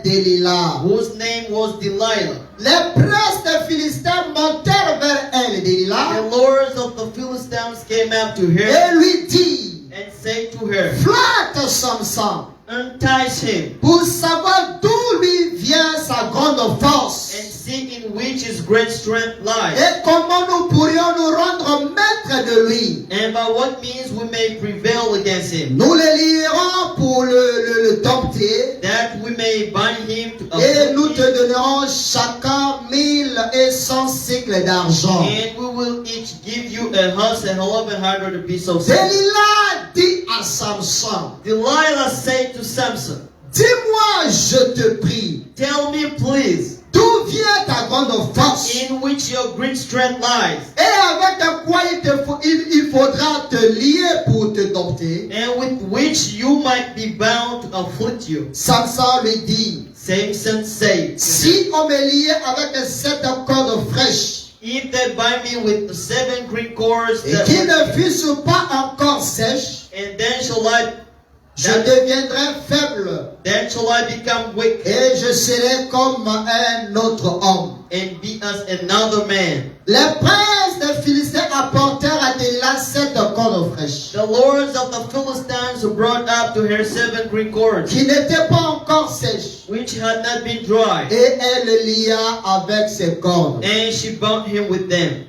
Delilah, whose name was Delilah. les princes des Philistins montèrent vers elle, Delilah, The lords of the Philistines came up to her et lui dirent, and said to her, flatte Samson entice him pour savoir d'où lui vient sa grande and force see in which his great strength lies, et comment nous pourrions nous rendre maîtres de lui. and by what means we may prevail against him, Nous le lierons pour le dompter that we may bind him to et nous afflict te him, donnerons chacun 1100 cycles d'argent. and we will each give you a horse and 1100 pieces of silver. Delilah dit à Samson, Delilah said to Samson, dis-moi, je te prie, tell me please, d'où vient ta grande force in which your great strength lies, et avec quoi il faudra te lier pour te dompter. and with which you might be bound to afflict you. Samson lui dit, Samson said, si on me liait avec 7 cordes fraîches if they bind me with the 7 green cords, et qui ne fussent pas encore sèches, and then shall I deviendrai faible become weak et je serai comme un autre homme. and be as another man. Les princes des Philistins apportèrent à Delilah 7 cordes fraîches The lords of the Philistines brought up to her 7 green cords, qui n'étaient pas encore sèches which had not been dried, et elle le lia avec ses cordes. and she bound him with them.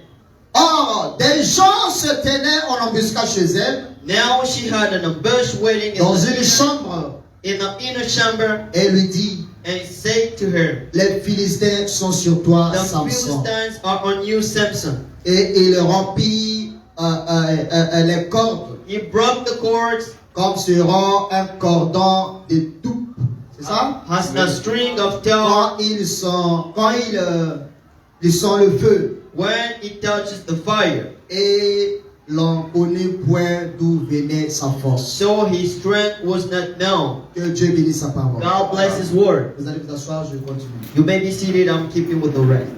Or, des gens se tenaient en embuscade chez elle Now she had an ambush waiting dans une chambre in the inner chamber, et lui dit, and said to her, les Philistins sont sur toi, the Samson. Philistines are on you, Samson. Et il rompit les cordes He broke the cords comme sur un cordon de toupe. C'est ça? as a string of tar Quand ils sont le feu. when it touches the fire. Et l'on connaît point d'où venait sa force. So his strength was not known. Que Dieu bénisse sa parole. God bless his word. Vous allez vous asseoir, je continue. You may be seated. I'm keeping with the rest.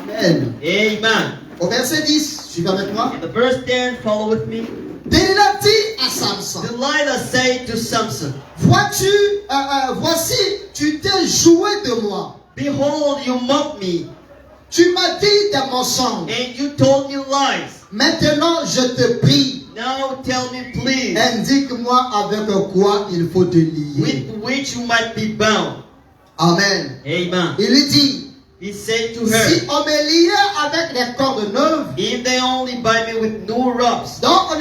Amen. Amen. Au verset 10, suivez avec moi. In the verse 10, follow with me. Delilah dit à Samson, Delilah said to Samson, voici, tu t'es joué de moi. behold, you mocked me, Tu m'as dit des mensonges. and you told me lies. Maintenant, je te prie, Now tell me, please, indique-moi avec quoi il faut te lier. with which you might be bound. Amen. Amen. Il lui dit, He said to si her, on me liait avec des cordes neuves, if they only bind me with new ropes, dont on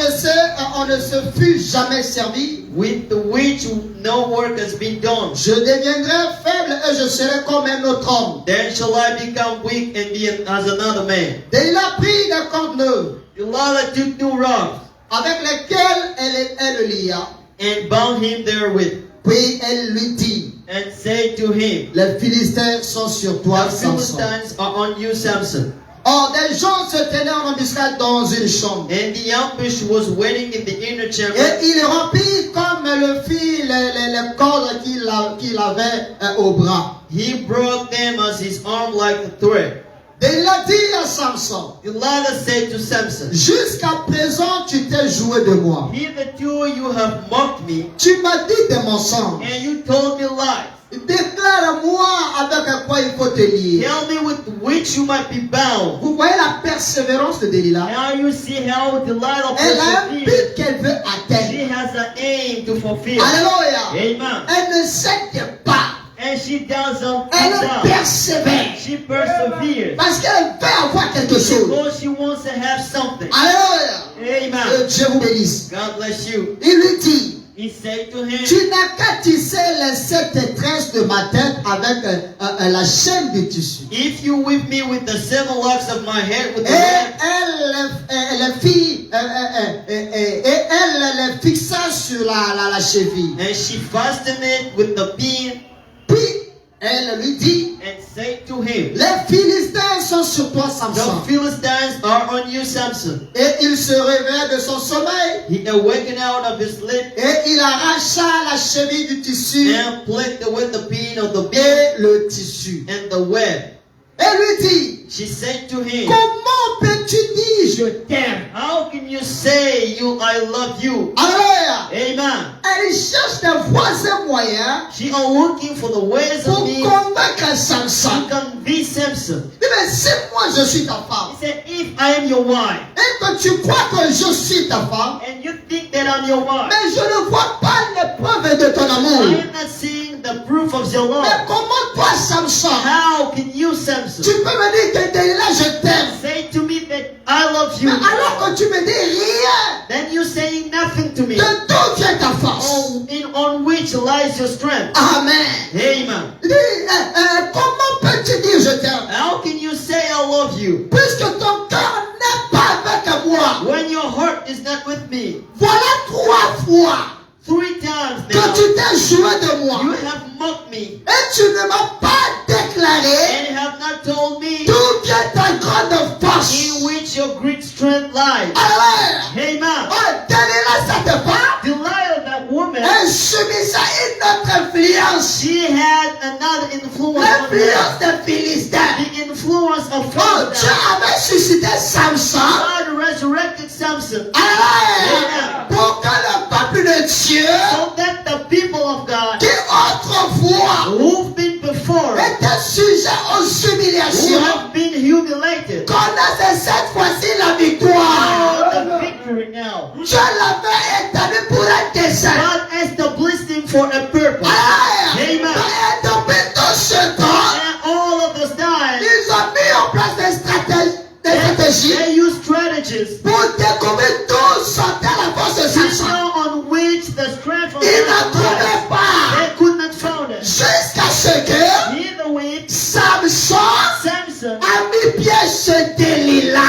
ne se fut jamais servi, with which no work has been done, je deviendrai faible et je serai comme un autre homme. then shall I become weak and be as another man. Delilah prit des cordes neuves, Delilah took new ropes avec lesquelles elle le lia. and bound him therewith, Puis elle lui dit, and said to him, les Philistins sont sur toi, the Samson. Philistines are on you, Samson. Or, des gens se tenaient en embuscade dans une chambre. And the ambush was waiting in the inner chamber, Et il rompit comme le fil les cordes qu'il avait au bras. he broke them as his arm like a thread. Il a dit à Samson, Delilah said to Samson, jusqu'à présent tu t'es joué de moi. hitherto you have mocked me, Tu m'as dit des mensonges. and you told me lies. Déclare-moi avec quoi il faut te lier. Tell me with which you might be bound. Vous voyez la persévérance de Delilah. Now you see how Delilah Elle a un perseveres. but qu'elle veut She atteindre. has an aim to fulfill. Alléluia. Amen. Elle ne cède pas. And she doesn't Elle sit down. persévère. She perseveres. Parce qu'elle veut avoir quelque chose. Because she wants to have something. Alléluia. Amen. Que Dieu vous bénisse. God bless you. Il lui dit, He said to him, tu n'as qu'à tisser les 7 tresses de ma tête avec la chaîne du tissu. if you whip me with the 7 locks of my head with the Et lamp, elle les fixa sur la cheville. and she fastened it with the pin, Puis elle lui dit, and said to him, les Philistins sont sur toi, the Samson. Philistines are on you, Samson. Et il se réveilla de son sommeil He awakened out of his sleep et il arracha la cheville du tissu and plucked with the pin of the pin et le tissu. and the web. Elle lui dit, She said to him, comment peux-tu peux-tu dire je t'aime? How can you say I love you? Alléluia. Amen. Elle cherche des voies et moyens She are looking for the ways pour of me convaincre to Samson. convince Samson. Mais si moi je suis ta femme, He said, if I am your wife, et que tu crois que je suis ta femme, and you think that I'm your wife, mais je ne vois pas les preuves de ton amour. I am not seeing the proof of your love. Mais comment toi, Samson, How can you, Samson, tu peux me dire que Delilah, je t'aime, say to me that I love you, mais alors que tu me dis rien, then you saying nothing to me? de d'où vient ta force? On which lies your strength? Amen. Amen. Il dit, comment peux-tu dire je t'aime? How can you say I love you Puisque ton cœur n'est pas avec moi. when your heart is not with me? Voilà 3 fois 3 times que now, tu t'es joué de moi. you have mocked me Et tu ne m'as pas déclaré and have not told me d'où vient ta grande force. in which your great strength lies. Amen. Amen. Oh, Delilah, cette femme, Delilah, that woman, est soumise à une autre influence. she had another influence on her. L'influence des Philistins. The influence of Oh, Dieu Philistine. avait suscité Samson. God resurrected Samson Amen. Pour que le peuple de Dieu, so that the people of God qui autrefois who've been before, étaient sujets aux who humiliations, have been humiliated, connaissent cette fois-ci la oh, victoire. the victory now. Dieu l'avait établi pour un dessein. God established him for a purpose. Amen. Amen. Et depuis tout ce temps, And all of this time, ils ont mis en place des stratégies they use strategies pour découvrir d'où sortait la force de to Samson. know on which the strength of Ils ne God trouvaient was. pas They could not find it. jusqu'à ce que Neither with Samson Samson a mis pied chez Delilah.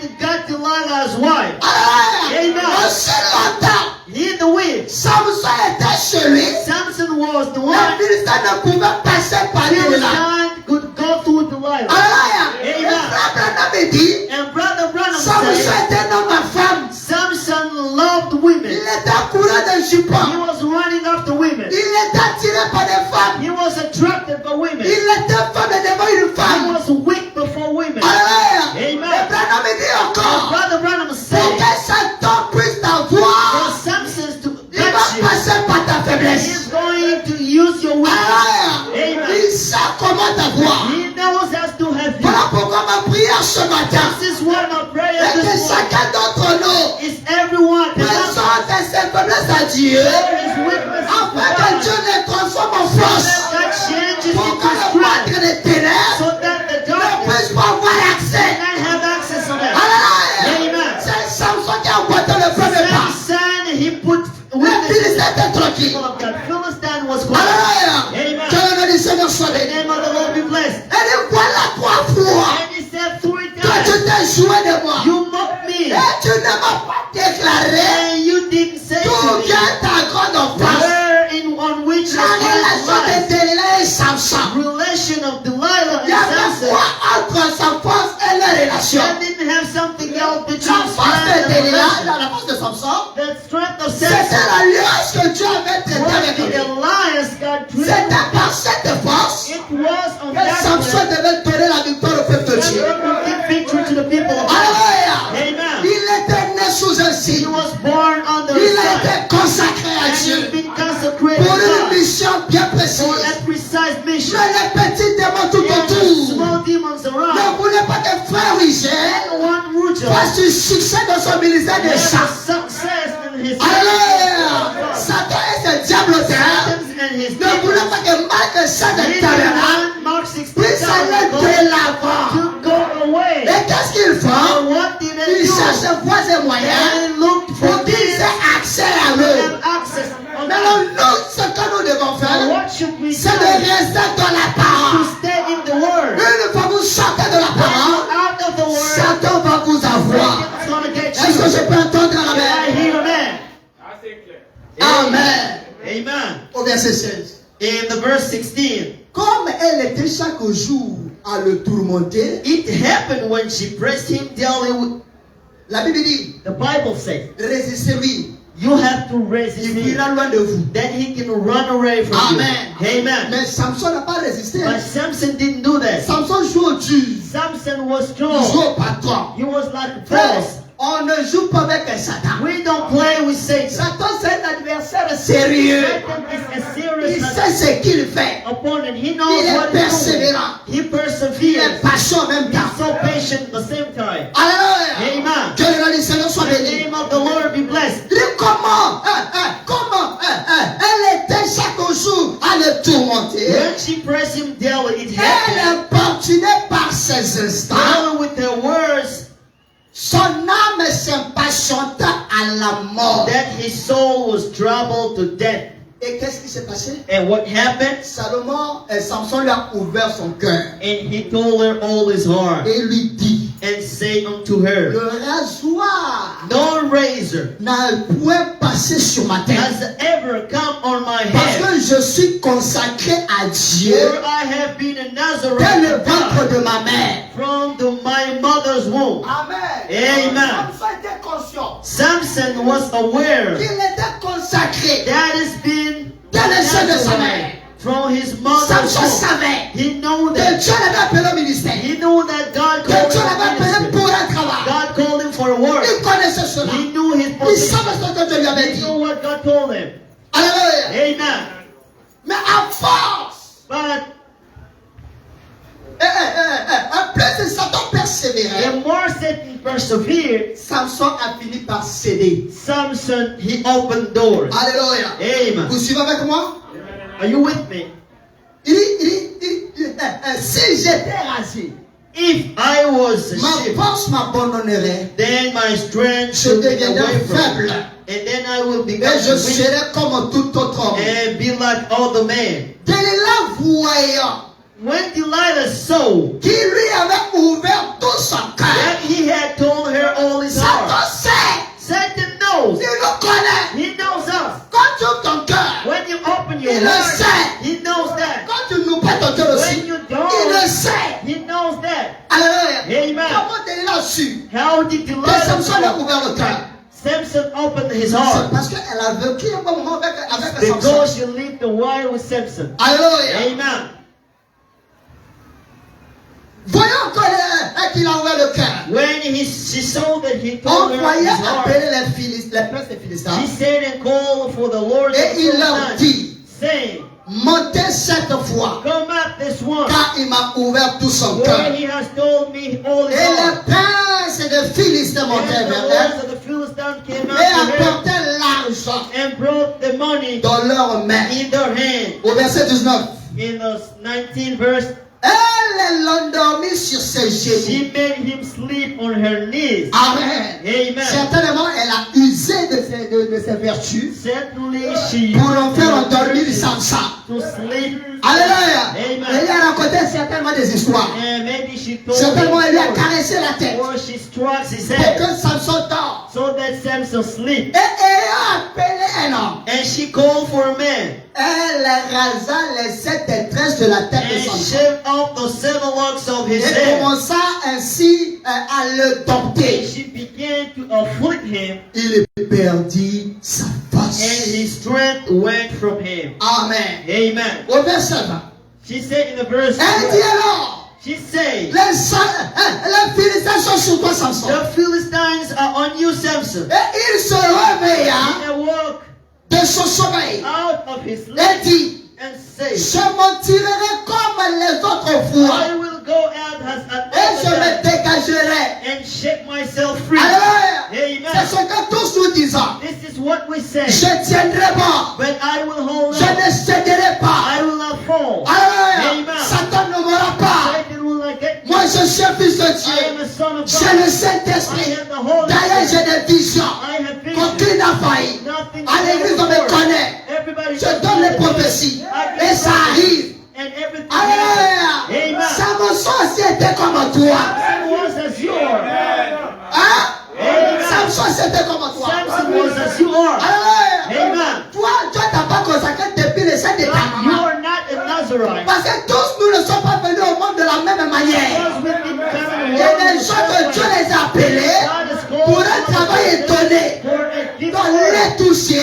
and got Delilah's wife. Amen. Amen. Aussi longtemps, Neither with Samson était chez lui. Samson was the Les one. Philistins ne pouvaient passer par Delilah. Philistine could go through Delilah. Alléluia. Et Amen. frère Branham dit, And Brother Branham Samson said, était un homme à femme. Samson loved Il women. était courant de He jupons. was running after women. Il était attiré par des femmes. He was attracted by women. Il était femme devant une He femme. was weak before women. Alléluia. Amen. Et Branham dit And encore, Brother Branham pour said, que cet homme puisse for t'avoir, Samson to il va touch you, passer par ta he faiblesse. is going to use your weakness. Alléluia. Amen. Il sait comment t'avoir. He knows how to have you. Voilà pourquoi ma prière ce matin, This is why my prayer et que this morning chacun d'entre nous is everyone présente ses faiblesses à Dieu, his weakness afin que Dieu les transforme en force, that changes pour into que le strength maître des ténèbres so that the ne darkness puisse pas avoir accès. can have access on it. Alléluia. Amen. C'est Samson qui a emporté le premier pas. Samson, he put Les witnesses Philistins étaient to the tranquilles. people of God. Philistine was quiet. Alléluia. Amen. Que le nom du Seigneur soit The béni. name of the Lord be blessed. Elle dit voilà 3 fois And he said 3 que tu times, t'es joué de moi. you mocked me Et tu ne m'as pas déclaré and you didn't say d'où to me vient ta grande offense. where on which La your relation lies. de Delilah et Samson. Relation of Delilah Il y and avait Samson. quoi entre sa force et leur relation? That didn't have something else La between force de strength and Delilah, relation. la force de Samson, The strength of c'était Samson l'alliance que Dieu avait traitée was avec the lui. alliance God created. C'était par cette force It was on que that Samson strength devait donner la victoire au peuple de that Dieu. God would give victory to the people of God. Alléluia. Amen. Il était né sous un He signe. was born under Il a a sign. été consacré à And he's Dieu been consecrated pour to une God mission bien for précise. a precise mission. Mais les petits démons tout And the autour small demons around ne voulaient pas que frère Rigel one Rujo fasse du succès dans son ministère de had chant. success in his Alléluia. Satan et ses diables au terrain and his ne voulaient pas que Marc ça de He tabernacle didn't want Mark 16 puisse aller de l'avant. to go away. Et qu'est-ce qu'ils font? And what did they Ils do? cherchent voies et moyens They looked pour for qu'ils this aient accès à to eux. have access on Maintenant, that. nous, ce que nous devons And faire, what should we do? c'est de rester dans la To parole. stay in the Word. Une fois vous sortez de la When parole, you're out of the Word, Satan va vous avoir. Satan's going to get Est-ce que you. je peux entendre I amen? hear amen. Amen. Amen. Au verset 16. In the verse 16, Comme elle était chaque jour à le tourmenter, it happened when she pressed him daily. la Bible dit, The Bible says, résistez-lui. You have to resist il him. ira loin de vous. Then he can run away from Amen. you. Amen. Mais Samson n'a pas résisté. But Samson didn't do that. Samson joue au dur. Samson was Il joue strong. au patron. He was like a Frère, boss. on ne joue pas avec un Satan. We don't play with Satan. Satan, c'est un adversaire sérieux. Satan is a Il serious sait ce qu'il fait. opponent. He Il knows est what he's doing. persévérant. He Il est perseveres. patient en même He's temps. so patient at the same time. Alléluia. Amen. Que le nom du Seigneur soit The béni. name of the Lord be blessed. Dis comment, elle était chaque jour à le tourmenter. When she pressed him down, it Elle happened. importunait par ses instants. Now with her words, Son âme s'impatienta à la mort. that his soul was troubled to death. Et qu'est-ce qui s'est passé? And what happened? Samson lui a ouvert son cœur. And he told her all his heart. Et lui dit, And say unto her, le rasoir no razor n'a point passé sur ma tête. has ever come on my Parce head, que je suis consacré à Dieu for I have been a dès Nazarite le to ventre God de ma mère. from my mother's womb. Amen. Amen. Samson était conscient Samson was aware qu'il était consacré that has been dès le sein de sa mère. from his mother's Samson womb. savait He knew que that. Dieu l'avait appelé au ministère. He knew that God Que called Dieu him l'avait to appelé ministry. pour un travail. God called him for a work. Il connaissait cela. He knew his Il position. savait ce que Dieu lui avait He dit. knew what God told him. Alléluia. Amen. Mais à force, But plus Satan persévérait, the more Satan persevered, Samson a fini par céder. Samson, he opened doors. Alléluia. Amen. Vous suivez avec moi? Are you with me? Si j'étais rasé, If I was a ma sheep, force m'abandonnerait then my strength Je should be deviendrai away from faible. me. And then I will become et je weak serais comme tout autre homme. and be like other men. Delilah voyant When Delilah saw qui lui avait ouvert tout son that cœur, he had told her all his Satan heart, sait, Satan knows. il nous connaît. He knows us. Quand tu ouvres ton cœur, When you open your Il le heart, sait. he knows that. quand tu n'ouvres pas ton cœur aussi, When you il le don't, sait. he knows that. Alléluia. Amen. Comment Delilah a su How did que Delilah Samson a know? ouvert le cœur? Samson opened his C'est heart parce qu'elle a vécu un bon moment avec Samson. because she lived a while with Samson. Alléluia. Amen. Voyons qu'il a ouvert le cœur. When she saw that he On told her voyait his heart, appeler les princes des Philistins. she said and called for the Lord Et il leur Philistines, dit, saying, montez cette fois, come up this one, car il m'a ouvert tout son where cœur. he has told me all his Et les heart. princes des Philistins montèrent And the vers lords of the Philistines came elle up et to her apportèrent l'argent and brought the money dans leurs mains. in their hand. Au verset 19. In the 19th verse, Elle l'endormit sur ses genoux. she made him sleep on her knees. Amen. Amen. Certainement, elle a usé de ses vertus Certainly she pour en faire endormir Samson. to sleep. Alléluia. Amen. Elle lui a raconté certainement des histoires. And maybe she told Certainement, elle lui a him caressé la tête or she strokes his pour head que Samson dort. so that Samson sleep. Et ayant appelé un homme, And she called for a man elle rasa les 7 tresses de la tête de and Samson. shaved off the 7 locks of his Et head. commença ainsi à le And dompter. she began to afflict him, Il perdit sa and force. his strength went from him. Amen. Amen. Au verset 20. She said in the verse, Elle dit alors, she said, les Philistins sont sur toi, Samson. the Philistines are on you, Samson. Et il se réveilla He awoke de son sommeil out of his sleep et dit, and said, je m'en tirerai comme les autres I fois will go out as et je me another dégagerai. and shake myself free. Alléluia. C'est ce Amen. que tous nous disons. This is what we say. Je tiendrai bon. But I will hold Je on. ne céderai pas. I will not fall. Alléluia. Amen. Satan ne m'aura pas. Satan will not get me. Moi, je suis un fils de I am Dieu. a son of J'ai le God. I Saint-Esprit. have the Holy D'ailleurs, Spirit. j'ai des visions. I have vision. Aucune n'a failli. Nothing À l'église, on me connaît. Everybody Je donne les prophéties. Et ça arrive. And everything Alléluia. happens. Amen. Samson aussi était comme toi. Samson was as you are. Hein? Amen. Samson c'était comme toi. Samson was as you are. Alléluia. Amen. Toi, t'as pas consacré depuis le sein de ta You maman. are not a Nazarite. Parce que tous nous ne sommes pas venus au monde de la même manière. Because we didn't come in Il the y a world des gens que Dieu les a appelés God has called pour un travail étonné. for a gift Donc for les toucher,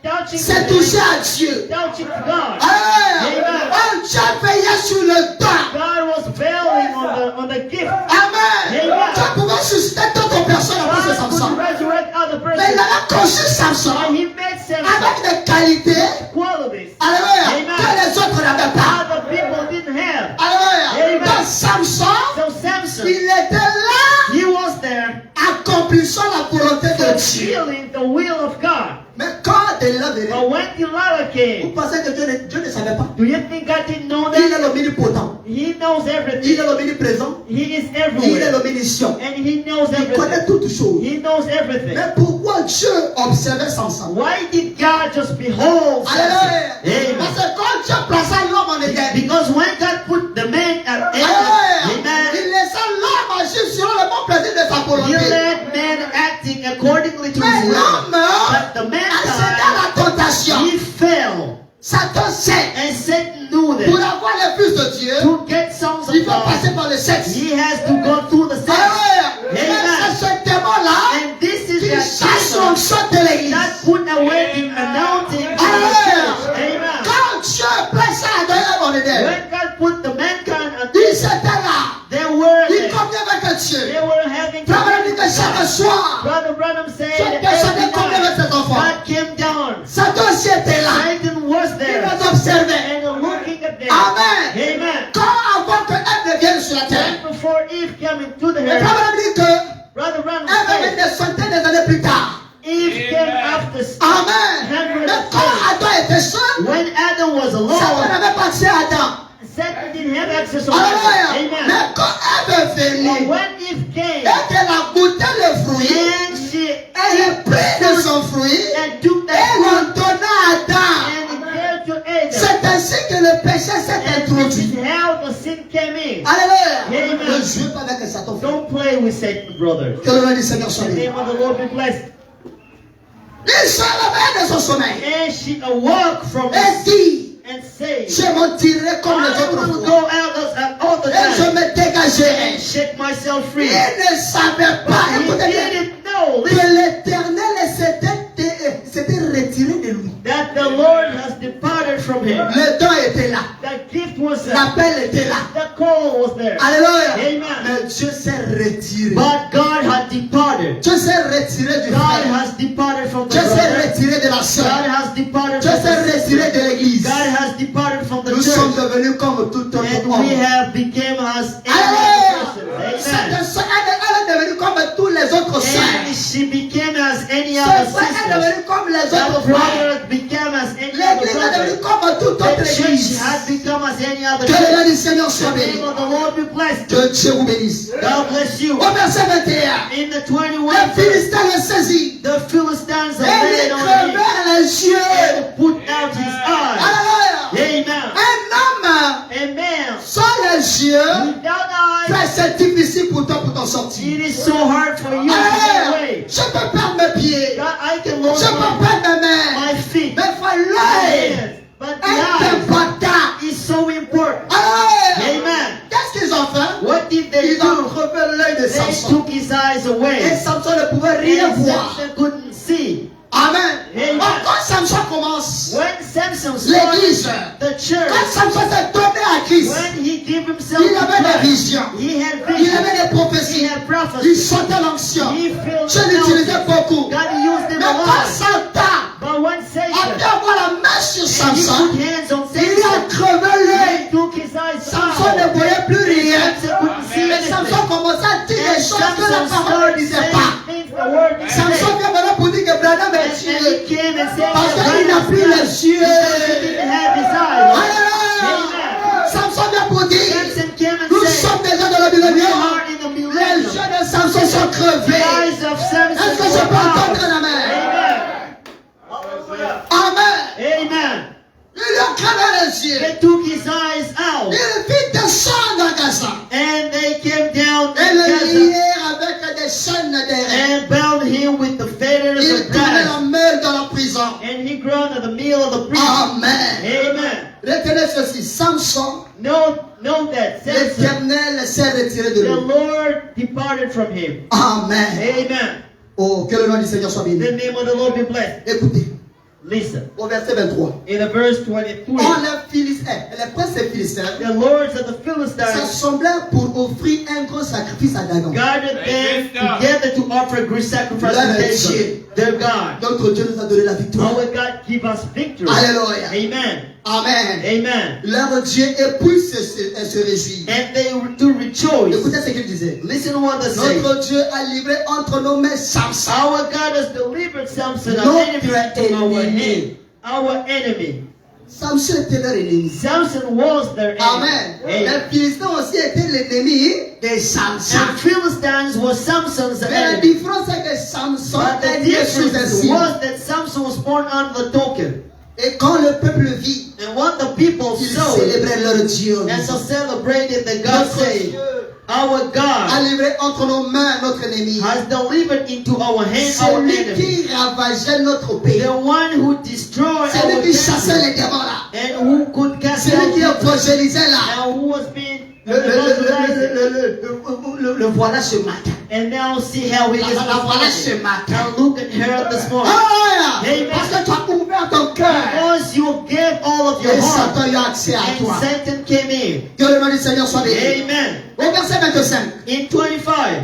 touching c'est the toucher man, à Dieu. touching God. Amen. Amen. Oh, Dieu veillait sur le don. God was veiling on the gift. Amen. Amen. Dieu pouvait susciter d'autres personnes à cause de God could Samson. resurrect other Mais il persons. avait conçu Samson And he made Samson avec des qualités, qualities alléluia, Amen. que les autres n'avaient pas. other people didn't have. Alléluia. Amen. Donc Samson, So Samson, il était là, he was there accomplissant la volonté de Dieu. fulfilling the will of God. Mais quand Delilah venait, But when Delilah vous came, pensez que Dieu ne savait pas? do you think God didn't know Il that? est l'omnipotent. He knows Il everything. est l'omniprésent. He is Il est everywhere. l'omniscient. And he knows Il connaît everything. toutes choses. He knows everything. Mais pourquoi Dieu observait Samson? Why did God just behold Alléluia. Samson? Amen. Parce que quand Dieu plaça l'homme en Éden, Because when God put the man at alléluia, Eden, amen, il laissa l'homme agir selon le bon plaisir de sa he volonté. let man acting accordingly to Mais his will. l'homme But the accéda à mankind, la tentation. he fell. Satan sait, And Satan knew pour that avoir les fils de Dieu, to get sons il of faut passer God, par le sexe. he has to go through the sex. Alléluia. Mais Amen. c'est ce démon-là And this is qui that chasse demon l'onction de l'église. that put away the anointing from the Alléluia. church. Amen. Quand Dieu plaça Adam en Éden, When God put the mankind on il this, était là. they were Il there. communait avec Dieu. They were having Frère Branham dit que chaque soir, Brother Branham said chaque personne every communait avec night ses enfants. God came down. Satan aussi était là. Satan was Il there les observait. and looking at them. Amen. Amen. Quand avant que Ève ne vienne sur la terre, And before Eve came into the le Frère earth, Branham dit que Brother Branham Ève said avait des centaines d'années plus tard. Eve came after Amen. Mais hundreds quand of Adam était seul, years. When Adam was Satan alone, n'avait pas accès à Adam. Satan didn't have access on Alléluia. Adam. Amen. Mais quand Ève est But venue, when Eve came et qu'elle a goûté le fruit, and she elle prit de son fruit and took et that l'en fruit donna à Adam. and gave to Adam, C'est ainsi que le péché s'est and this is introduit. how the sin came in. Alléluia. Amen. Ne jouez pas avec Satan. Don't play with Satan, brothers. Que le nom du Seigneur soit The béni. name of the Lord be blessed. Il se leva de son sommeil And she awoke from et it dit, and said, je m'en tirerai comme les I autres will fois. go out as all the Et je time me dégagerai. and shake myself Il free. ne savait pas, But he écoutez bien, didn't know que listen, l'Éternel s'était retiré de lui. that the Lord has departed from him. Le don était là. The gift was there. L'appel était là. The call was there. Alléluia. Amen. Mais Dieu s'est retiré. But God had departed. Dieu s'est retiré du God frère. has departed from the Dieu s'est brother. retiré de la God sœur. has departed Dieu from s'est the retiré sister. de l'église. God has departed from the Nous sommes church. devenus comme tout autre And homme. we have become as any Alléluia. other person. Cette Amen. sœur, elle est devenue comme tous les autres sœurs. And she became as any Ce other frère est sisters. devenu comme les That autres frères. brother became as any other L'église est devenue brother. comme toute The autre church église. has become as any other Que le nom church. du Seigneur soit The béni. name of the Lord be blessed. Que Dieu vous bénisse. God bless you. Au verset 21, In the 21 les verse, Philistins le saisissent the Philistines et are lui laid on him crevèrent les yeux. and put out his eyes. Alléluia. Amen. Un homme Amen. sans les yeux, Without eyes, frère, c'est difficile pour toi pour t'en sortir. it is so hard for you to get Alléluia. away. Je peux perdre mes pieds, God, I can je lose peux perdre mes mains, my feet, mais frère, my l'œil hands, but the est eyes important. is so important. Alléluia. Amen. Qu'est-ce qu'ils ont fait? What did they Ils ont do? crevé l'œil de They Samson. took his eyes Et away. Samson ne pouvait rien And voir. Samson couldn't see. Amen. Amen. Quand Samson commence, When Samson l'église, started the quand church, Samson s'est donné à Christ, when he gave himself il to avait des Christ, visions, he had il visions, avait des he prophéties, had il prophecies, sentait l'onction. he filled Je the l'utilisais mountains. beaucoup. God used Mais them a quand lot. Satan But when a Satan, pu avoir la main sur and he Samson, put hands on il lui a Samson, crevé he l'œil. took his eyes Samson ne out. voyait plus rien. Samson couldn't see Et Samson anything. commençait à dire des And choses que la Samson parole ne started disait pas. saying things the word didn't say. Samson vient maintenant pour dire que Branham est And tué. he came and said Parce that qu'il n'a plus les yeux. he didn't have his eyes. Alléluia. Amen. Samson vient pour dire, Samson came and nous said, sommes déjà dans le we millénaire. are in the Les millennium. yeux de Samson sont The crevés. eyes of Samson Est-ce que je were peux entendre out. un amen? Amen. Amen. Amen. Il lui a crevé les yeux. They took his eyes out. Il fit descendre à Gaza. And they came down Et in le Gaza lièrent avec des chaînes d'airain. and bound him with the fetters Il of tournait la brass. meule dans la prison. And he groaned at the meal of the prison. Amen. Amen. Retenez ceci. Samson, Know that Samson, l'Éternel s'est retiré de the lui. Lord departed from him. Amen. Amen. Oh, que le nom du Seigneur soit béni. The name of the Lord be blessed. Écoutez, Listen. au verset 23. In the verse 23, Oh, les Philistins, les princes des Philistins the lords of the Philistines s'assemblèrent pour offrir un gros sacrifice à Dagon. gathered them together to offer a great sacrifice to Dagon, their God. Notre Dieu nous a donné la victoire. Our God give us victory. Alléluia. Amen. Amen. Amen. Leur Dieu éprouve se réjouit. And they do rejoice. Écoutez ce qu'il disait. Listen to what they say. Notre Dieu a livré entre nos mains Samson. Our God has delivered Samson, our Notre enemy, into our ennemi. hand. Our enemy. Samson était leur ennemi. Samson was their enemy. Amen. Les Philistins aussi étaient l'ennemi de Samson. And Philistines was Samson's Mais la enemy. différence est que Samson But the est né sous un difference signe. was that Samson was born under the token. Et quand le peuple vit, And what the people ils saw célébraient leur Dieu. and so celebrated that God Notre said, Dieu our a God livré entre nos mains notre ennemi. has delivered into our hands our Celui enemy. qui ravageait notre pays. The one who destroyed Celui our qui chassait country les démons là. and who could cast Celui qui out évangélisait là. and who was being Le voilà ce matin. and now see how it is La voilà ce matin. and look at her this morning. Alléluia. Parce que tu as ouvert ton cœur. Because you gave all of your Et heart Satan a accès à and toi. Satan came in. Que le nom du Seigneur soit béni. Amen. Au verset 25. In 25,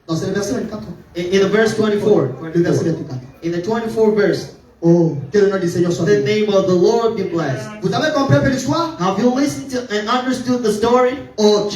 Non, c'est le verset 24. in the verse 24, Le verset 24. in the 24 verse, Oh, que le nom du Seigneur soit the béni. name of the Lord be blessed. Vous avez compris un peu l'histoire? Have you listened to and understood the story? Ok.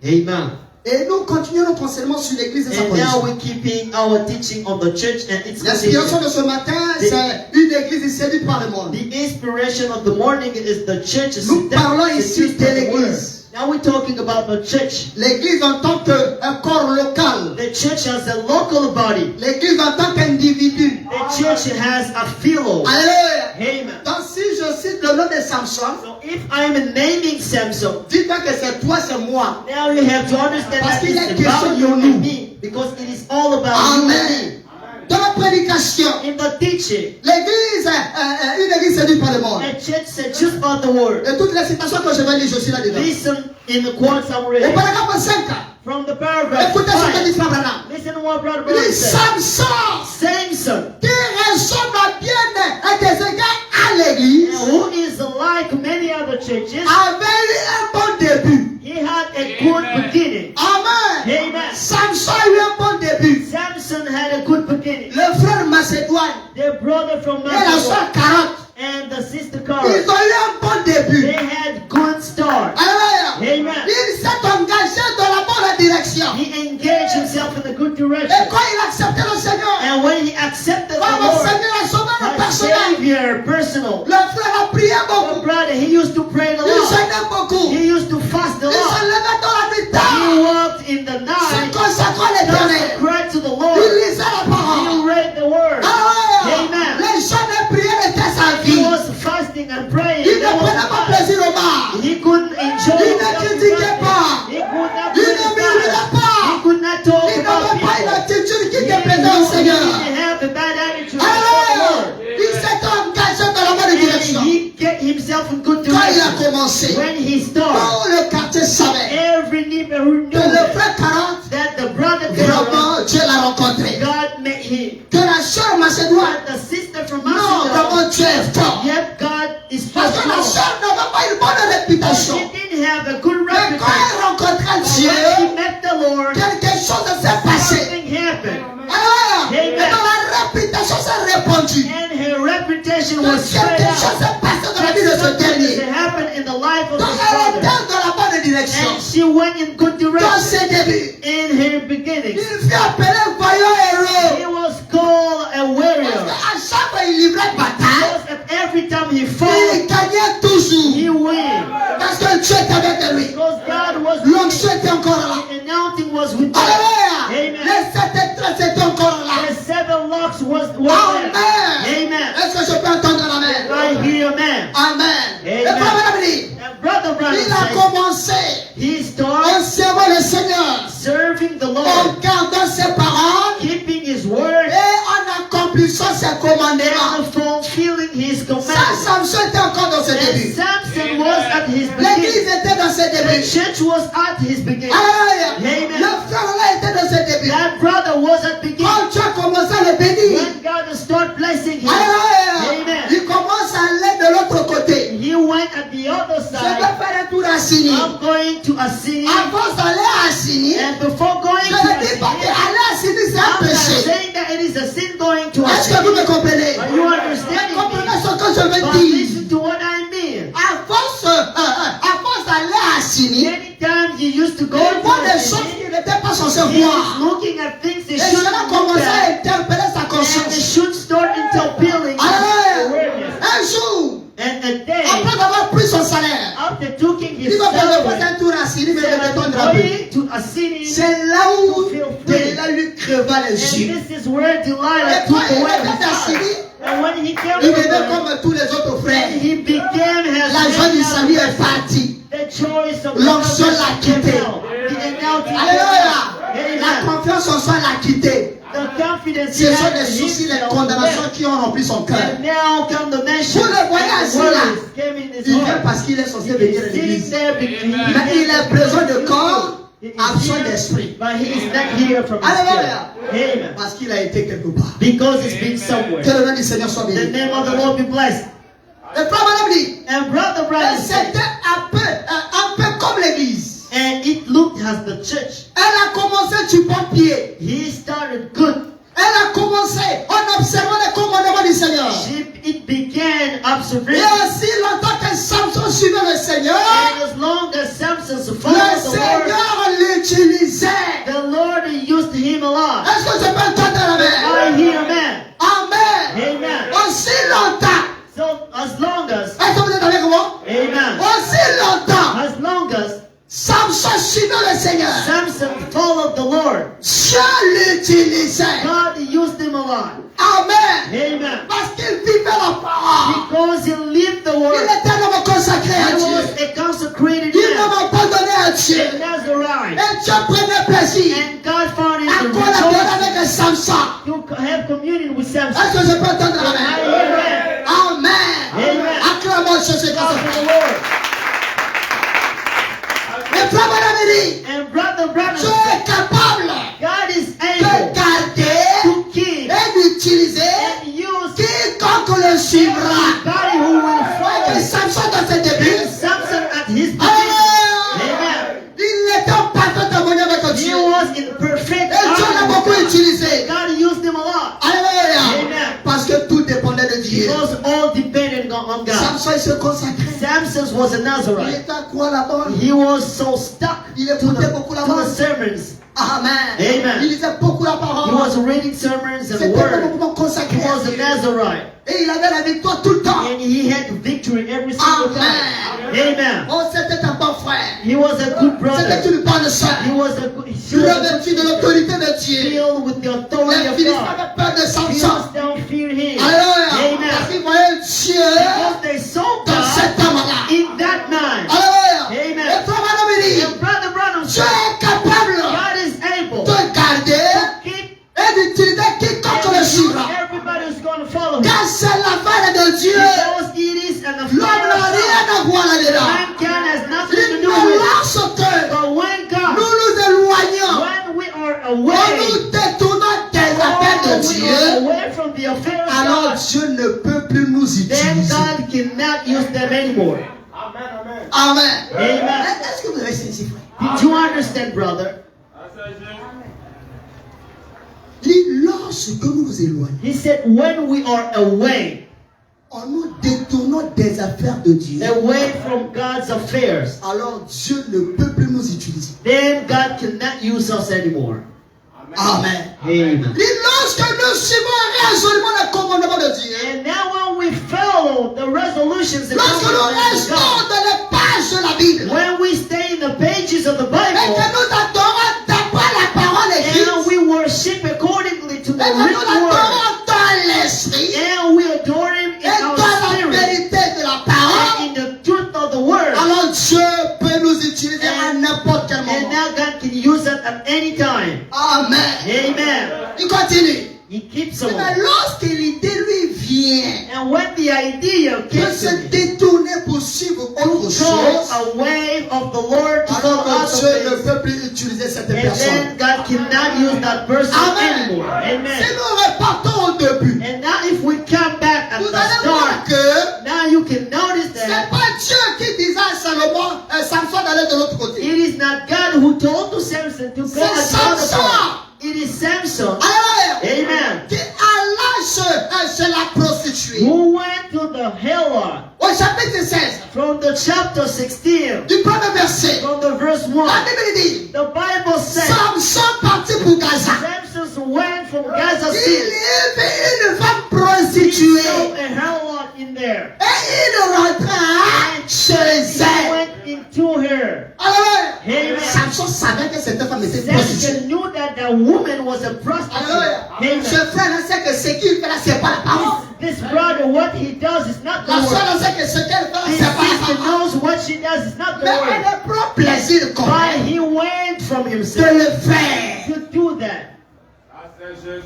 Amen. Et nous continuons notre enseignement sur l'église et sa And now condition. we're keeping our teaching on the church and its L'inspiration condition. de ce matin, c'est une église séduite par le monde. The inspiration of the morning is the church is Nous parlons ici seduced de by the word. l'église. Now we're talking about the church. L'église en tant qu'un corps local. The church has a local body. L'église en tant qu'individu. The church has a philo. Alléluia. Amen. Donc si je cite le nom de Samson, So if I'm naming Samson, dis-toi que c'est toi, c'est moi. now you have to understand Parce that qu'il est it's question about de you nous. and me, because it is all about you and me. Amen. Dans la prédication, In the teaching, l'église est une église séduite par le monde. the church said just about the word. Et toutes les citations que je vais lire, je suis là-dedans. Listen in the quotes I'm Au reading. paragraphe 5, From the paragraph écoutez ce que 5, dit Frère Branham. listen to what Brother Il Brown dit said. Samson, Samson, qui ressemble bien à des égards à l'église, who is like many other churches, avait eu un bon début. he had a good beginning. Amen. Amen. Samson a eu un bon début. Samson had a good beginning. Le frère Macédoine Their brother from et la Macedon soeur Carotte, and the sister ils Cara, ont eu un bon they début. had good start. Alléluia. Amen. Il s'est engagé dans la bonne direction. He engaged himself in the good Et direction. quand il a accepté le Seigneur, And when he accepted the comme Lord, Seigneur a sauvé le as personnel, Savior, personal, le frère a prié the beaucoup. brother, he used to pray a Il lot. gênait beaucoup. He used to fast a Il se lot. levait dans la nuit He tard. walked in the Se night, consacrant à l'éternel. cried to the Il Lord. lisait la parole. He read the word. Alléluia. Amen. Les gens de prière étaient sa He vie. was fasting and praying. Il ne That was prenait pas fast. plaisir au mal. He couldn't enjoy Il ne himself in critiquait fasting. pas. He could not Il ne murmurait criticize. pas. He could not talk Il about n'avait pas une people. attitude qui He déplaisait au Seigneur. didn't have a bad attitude before the Alléluia. Lord. Il s'est engagé dans la bonne And direction. he get himself in good Quand il a direction. commencé, When he started, tout le quartier savait every neighborhood que knew le frère 40, that the brother Carol, vraiment, Dieu l'a rencontré. God met him. Que la sœur Macédoine, But the sister from non, Macedon, vraiment Dieu est fort. yet God is Parce que la faithful. sœur n'avait pas une bonne réputation. She didn't have a good Mais quand reputation. elle rencontrait But Dieu, when she met the Lord, quelque chose s'est passé. something happened. Alléluia. Et Amen. dans la réputation s'est répandue. And her reputation Donc was spread quelque out. chose s'est passé dans la vie de ce Something dernier. happened in the life of Donc his elle father. était dans la bonne direction. And she went in good Dans direction ses débuts, in her beginnings. il fut appelé vaillant héros. He was called a Parce warrior. qu'à chaque fois il livrait bataille, Because at every time he il fought, gagnait toujours. he win. Parce que Dieu était avec lui. Because God was with L'onction était encore là. him. The anointing was with him. Alléluia. Amen. Les 7 étoiles étaient encore là. The seven locks was there. Amen. Amen. Est-ce que je peux entendre l'amen? I hear a man. Amen. Amen. Et frère Branham dit, And Brother Branham il a said, commencé he en started servant le Seigneur, serving the en Lord, gardant ses paroles keeping his word, et en accomplissant ses commandements. and fulfilling his Ça, commandments. Samson était encore dans ses And débuts. Samson was at his L'église beginning. était dans ses The débuts. church was at his beginning. Alléluia. Amen. Le frère là était dans ses débuts. That brother was at beginning. Quand Dieu a commencé à le bénir, when God started blessing him, alléluia, Amen. il commence à aller de l'autre côté. he went at the other Je vais side. faire un tour à Sini. I'm going to Assini. Avant d'aller à Sini, And before going je to ne dis pas Assini, qu'aller à Sini c'est un I'm not péché. saying that it is a sin going to Est-ce que vous me Assini. comprenez? Are you understanding Comprenez me? ce que je veux But dire. listen to what I mean. À force d'aller à Sini, Anytime you used to go il voit des to choses Assini, qu'il n'était pas censé he is voir. looking at things they Et shouldn't cela look commence à at. interpeller sa And they conscience. should start interpeling his Alléluia. awareness. Un jour, And a day, après avoir pris son salaire, after taking il his va faire salary, un tour à Sini, mais said, le I'm retourne un peu. going to Assini, C'est là où Delilah lui creva les and yeux. this is where Delilah Et took quand il away était à his Sini, eyes. And when he came il over, devait comme tous les autres frères. and he became as La joie du many salut est others. partie. The choice of L'onction salvation l'a came quitté. out. The anointing Alléluia. came La out. confiance en soi l'a quitté. The confidence Ce he sont had les in soucis, les himself condamnations left. qui ont rempli son cœur. And now condemnation Vous le voyez and assis là. worries came in his Il vient heart. parce qu'il est censé He venir à is sitting l'église. there because Mais il a besoin de corps, He is absent here, d'esprit. but he is not here from his Alléluia. spirit. Amen. Parce qu'il a été quelque part. Because he's been Que somewhere. le nom du Seigneur soit The béni. name of the Lord be blessed. Le frère Madame dit, And brother, c'était un peu comme l'église. and it looked as the church. Elle a commencé du bon pied. He started good. Elle a commencé en observant les commandements du Seigneur. It began Et observation. aussi longtemps que Samson suivait le Seigneur, And as long as Samson le followed the Lord, Seigneur l'utilisait. the Lord used him a lot. Est-ce que je peux entendre la I main? hear man. Amen. Amen. Aussi longtemps. So as long as, Est-ce que vous êtes avec moi? amen. Aussi longtemps. As long as Samson suivait le Seigneur. Samson followed the Lord, Dieu l'utilisait. God used him a lot. Amen. Amen. Parce qu'il vivait la parole. Because he lived the Il word. était un homme consacré He à Dieu. was a consecrated Il man, ne m'a pas donné à Dieu. a Nazarite. Et Dieu prenait plaisir And God found him à to collaborer rejoice, avec Samson. to have communion with Samson. Est-ce que je peux entendre la I main? hear man. Amen. Amen. Acclamons Jésus God Christ. for the Lord. Le frère Madame dit, And brother, Dieu est capable God is de able garder to keep et d'utiliser and use quiconque le suivra. everybody who will Et follow. Samson dans ses débuts, And Samson at his beginning, Amen. Il était en parfaite harmonie avec he Dieu. was in perfect Et Dieu l'a harmony beaucoup with God. utilisé. God used him a lot. Alléluia. Amen. Parce que tout dépendait de Dieu. Because all depended on God. Samson il se consacrait. Samson was a Il Nazarite. était à quoi là-bas? He was so stuck Il to écoutait beaucoup la the parole. sermons. Amen. Amen. Il lisait beaucoup la He parole. was reading sermons and C'était un word. mouvement consacré. He was a Nazarite. Et il avait la victoire tout le temps. And he had victory every single time. Amen. Oh, c'était un bon frère. He was a good C'était brother. une bonne soeur. He was a good, he was Revêtu de l'autorité de Dieu. filled with the authority Les of Philistins God. avaient peur de Samson. Philistines feared him. Alléluia. Parce Amen. qu'ils voyaient Dieu Because they saw dans God cet homme-là. in that man. Alléluia. Amen. Et toi, madame, dit, And brother Branham Dieu said, est capable God is able de garder to keep et d'utiliser quiconque le and suivra. everybody is going to follow him. Car c'est l'affaire de Dieu. Because it is an L'homme affair n'a of God. rien à voir là-dedans. Mankind has nothing to Il do ne with it. lorsque But when nous God, nous éloignons, when we are en away, nous détournant des affaires de we are Dieu, away from the affairs of alors God, Dieu ne peut plus nous then utiliser. God cannot use them anymore. Amen. Amen. Est-ce que vous avez saisi, frère? Did you understand, brother? Il dit, lorsque nous nous éloignons, He said, when we are away, en nous détournant des affaires de Dieu, away from God's affairs, alors Dieu ne peut plus nous utiliser. then God cannot use us anymore. Amen. Amen. Il dit, lorsque nous suivons résolument le commandement de Dieu, And now when we follow the resolutions and lorsque nous commandments of restons God, dans les pages de la Bible, when we stay in the pages of the et que Bible, nous adorons d'après la parole écrite, and we worship accordingly to the et que nous written word, adorons dans l'esprit, and we adore Him in et our dans la spirit, vérité de la and parole, in the truth of the word, alors Dieu peut nous utiliser à n'importe quel and moment. now God can use it at any time. Amen. Amen. Il continue. He keeps Mais on. lorsque l'idée lui vient And when the idea de came se to me, détourner pour suivre autre to chose, go away of the Lord to follow alors other Dieu ne this. peut plus utiliser cette And personne. then God cannot use that person Amen. anymore. Amen. Si nous repartons au début, And now if we come back at vous the allez voir start, que now you can notice c'est that pas Dieu qui disait à Salomon, Samson d'aller de l'autre côté. it is not God who told to Samson to go C'est at the other Samson. part. It is Samson. Alléluia. Amen. Qui alla chez la prostituée. Who went to the Hellah Au chapitre 16, from the chapter 16, du premier verset, from the verse 1. la Bible dit, The Bible says Samson partit pour Gaza. Samson went from Gaza Il City. y avait une femme He prostituée. saw a harlot in there. Et il rentra chez He elle. went into her. Alléluia. Amen. Samson savait que cette femme était prostituée. Samson knew that the woman was a prostitute. Alléluia. Amen. Ce frère là sait que ce qu'il fait là, c'est pas la parole. This brother, what he does is not the La soeur word. là sait que ce qu'elle fait là, His c'est pas la sister parole. knows what she does is not the Mais word. elle prend plaisir comme But he went from de himself le faire. to do that.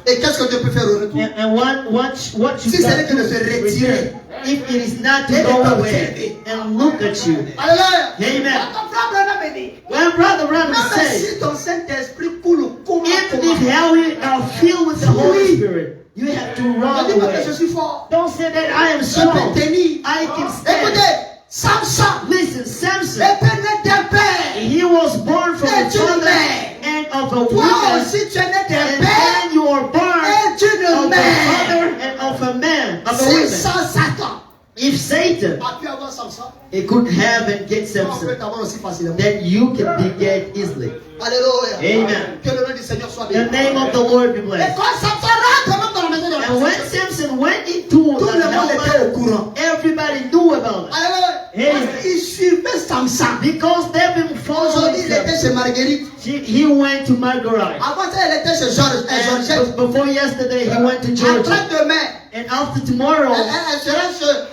Et qu'est-ce que Dieu peut faire au retour? And what you Si ce n'est got que de se to retirer. if it is not to Et go de away t'observer. and look at you. Alléluia. Amen. Quand ton frère Branham me dit, When Brother Branham même says, si ton Saint-Esprit coule, comment, even if how you are filled with the Holy Spirit, you have to Ne run dis pas que je away. suis fort. Don't say that I am Je strong. peux tenir. I can stand. Écoutez, Samson Listen, Samson, était né d'un père. he was born from a Et d'une father mère. and of a Toi woman, aussi, tu es né d'un and père then you are born et d'une of a mère. father and of a man, of a Si woman. sans Satan If Satan a pu avoir Samson, he could have and get on peut Samson, t'avoir aussi facilement. then you can be get easily. Alléluia. Amen. Que le nom du Seigneur soit The béni. name of the Lord be Et blessed. quand Samson rentre même dans la maison de la And when prostituée, Samson went into tout the le monde était au Hellah, courant. everybody knew about it. Alléluia. Amen. Parce qu'il suivait Samson. Because they've been following Aujourd'hui, il était Samson. chez Marguerite. He went to Marguerite. Avant ça, il était chez Georgette. And before yesterday, he went to Georgia. Après-demain, And after tomorrow, elle sera chez